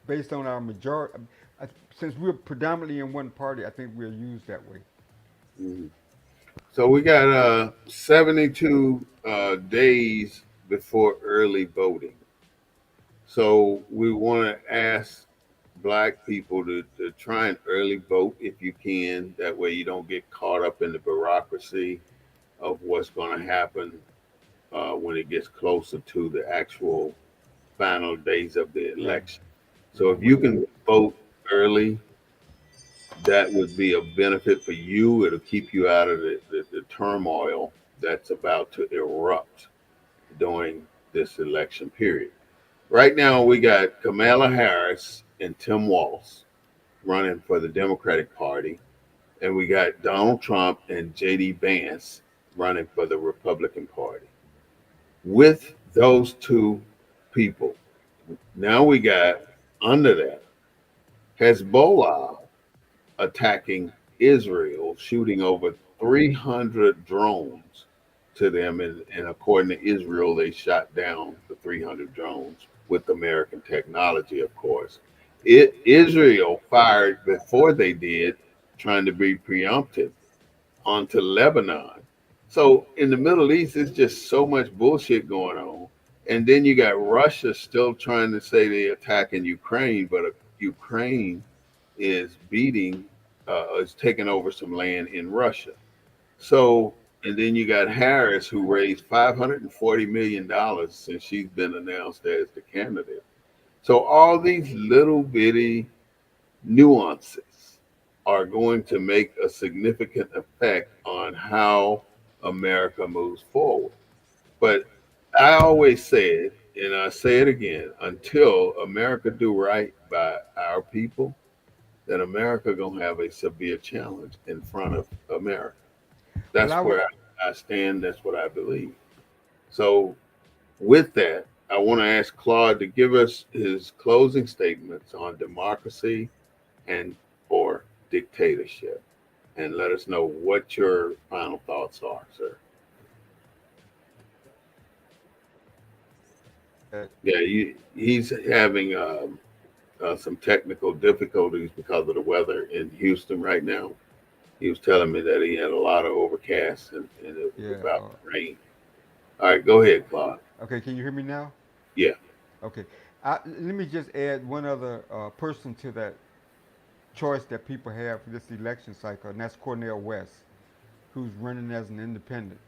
based on our majority, since we're predominantly in one party, I think we're used that way. Hmm. So we got 72 days before early voting. So we want to ask black people to try and early vote if you can. That way you don't get caught up in the bureaucracy of what's going to happen when it gets closer to the actual final days of the Yeah, election. So yeah. if you can vote early, that would be a benefit for you. It'll keep you out of the turmoil that's about to erupt during this election period. Right now, we got Kamala Harris and Tim Walz running for the Democratic Party, and we got Donald Trump and J.D. Vance running for the Republican Party. With those two people, now we got under that Hezbollah attacking Israel, shooting over 300 drones to them. And according to Israel, they shot down the 300 drones with American technology, of course. Israel fired before they did, trying to be preemptive onto Lebanon. So in the Middle East, it's just so much bullshit going on. And then you got Russia still trying to say they're attacking Ukraine, but Ukraine is is taking over some land in Russia. So, and then you got Harris, who raised $540 million since she's been announced as the candidate. So, all these little bitty nuances are going to make a significant effect on how America moves forward. But I always said, and I say it again, until America do right by our people, then America gonna have a severe challenge in front of America. Well, That's I would. where I stand. That's what I believe. So, with that, I want to ask Claude to give us his closing statements on democracy and or dictatorship, and let us know what your final thoughts are, sir. Yeah, he's having some technical difficulties because of the weather in Houston right now. He was telling me that he had a lot of overcast and it was Yeah. about to rain. All right, go ahead, Claude. Okay. Can you hear me now? Yeah. Okay. Let me just add one other person to that choice that people have for this election cycle, and that's Cornel West, who's running as an independent,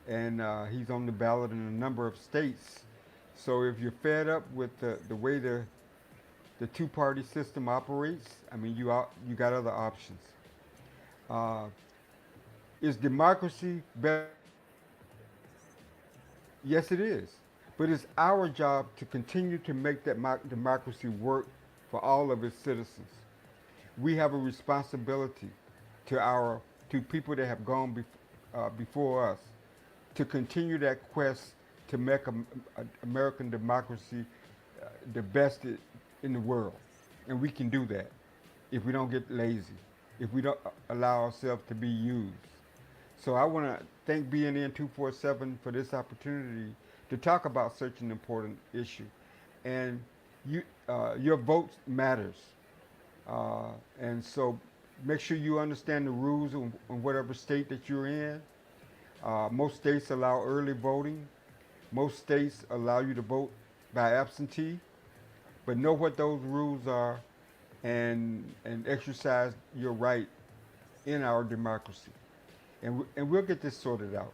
and he's on the ballot in a number of states. So if you're fed up with the way the two party system operates, I mean, you got other options. Uh, is democracy better than dictatorship? Yes, it is. But it's our job to continue to make that democracy work for all of its citizens. We have a responsibility to our to people that have gone before us to continue that quest to make American democracy the best in the world, and we can do that if we don't get lazy, if we don't allow ourselves to be used. So I want to thank BNN 247 for this opportunity to talk about such an important issue, and your vote matters. And so make sure you understand the rules in whatever state that you're in. Most states allow early voting. Most states allow you to vote by absentee. But know what those rules are and exercise your right in our democracy. and we'll get this sorted out.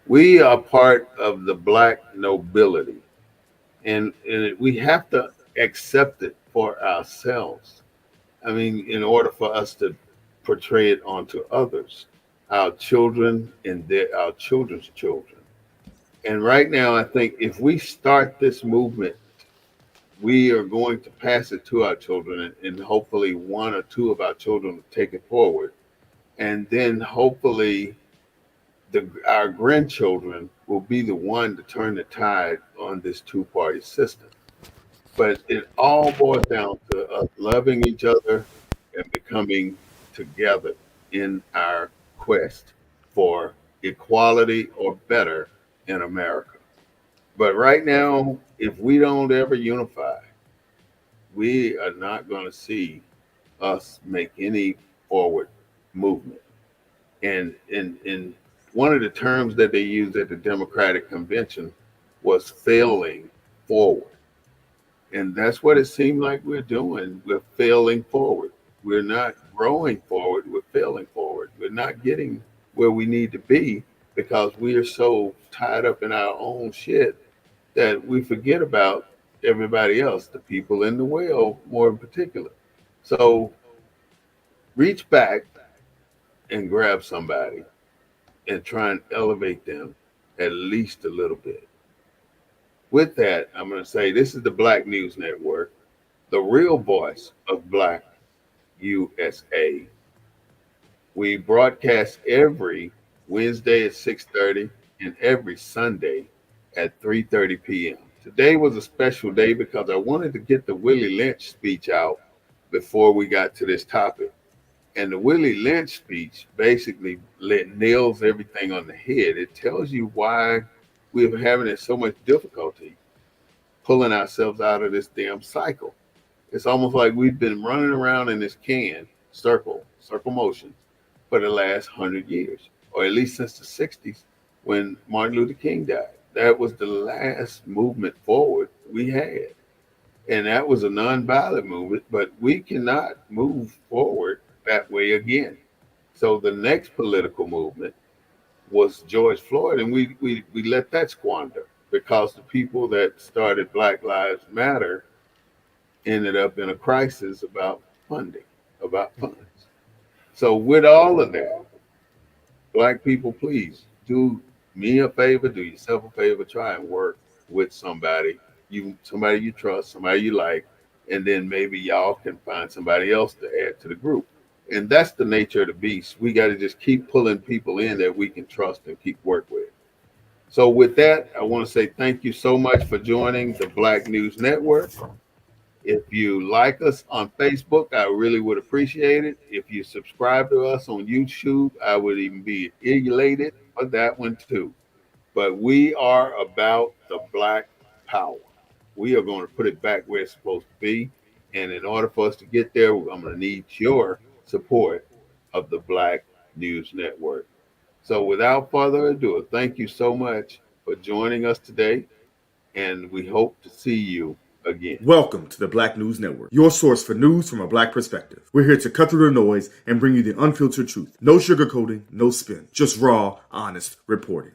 We are part of the black nobility, and we have to accept it for ourselves. I mean, in order for us to portray it onto others, our children and our children's children. And right now, I think if we start this movement, we are going to pass it to our children, and hopefully one or two of our children will take it forward. And then hopefully our grandchildren will be the one to turn the tide on this two-party system. But it all boils down to us loving each other and becoming together in our quest for equality or better in America. But right now, if we don't ever unify, we are not going to see us make any forward movement. And one of the terms that they used at the Democratic Convention was failing forward. And that's what it seemed like we're doing. We're failing forward. We're not growing forward. We're failing forward. We're not getting where we need to be because we are so tied up in our own shit that we forget about everybody else, the people in the well, more in particular. So reach back and grab somebody and try and elevate them at least a little bit. With that, I'm going to say this is the Black News Network, the real voice of Black USA. We broadcast every Wednesday at 6:30 and every Sunday at 3:30 p.m. Today was a special day because I wanted to get the Willie Lynch speech out before we got to this topic. And the Willie Lynch speech basically nails everything on the head. It tells you why we're having so much difficulty pulling ourselves out of this damn cycle. It's almost like we've been running around in this circle motion for the last 100 years, or at least since the 60s when Martin Luther King died. That was the last movement forward we had. And that was a nonviolent movement, but we cannot move forward that way again. So the next political movement was George Floyd, and we let that squander because the people that started Black Lives Matter ended up in a crisis about funding, about funds. So with all of that, Black people, please do me a favor, do yourself a favor, try and work with somebody you trust, somebody you like, and then maybe y'all can find somebody else to add to the group. And that's the nature of the beast. We got to just keep pulling people in that we can trust and keep work with. So with that, I want to say thank you so much for joining the Black News Network. If you like us on Facebook, I really would appreciate it. If you subscribe to us on YouTube, I would even be elated for that one too. But we are about the Black power. We are going to put it back where it's supposed to be. And in order for us to get there, I'm going to need your support of the Black News Network. So without further ado, thank you so much for joining us today. And we hope to see you again. Welcome to the Black News Network, your source for news from a Black perspective. We're here to cut through the noise and bring you the unfiltered truth. No sugarcoating, no spin, just raw, honest reporting.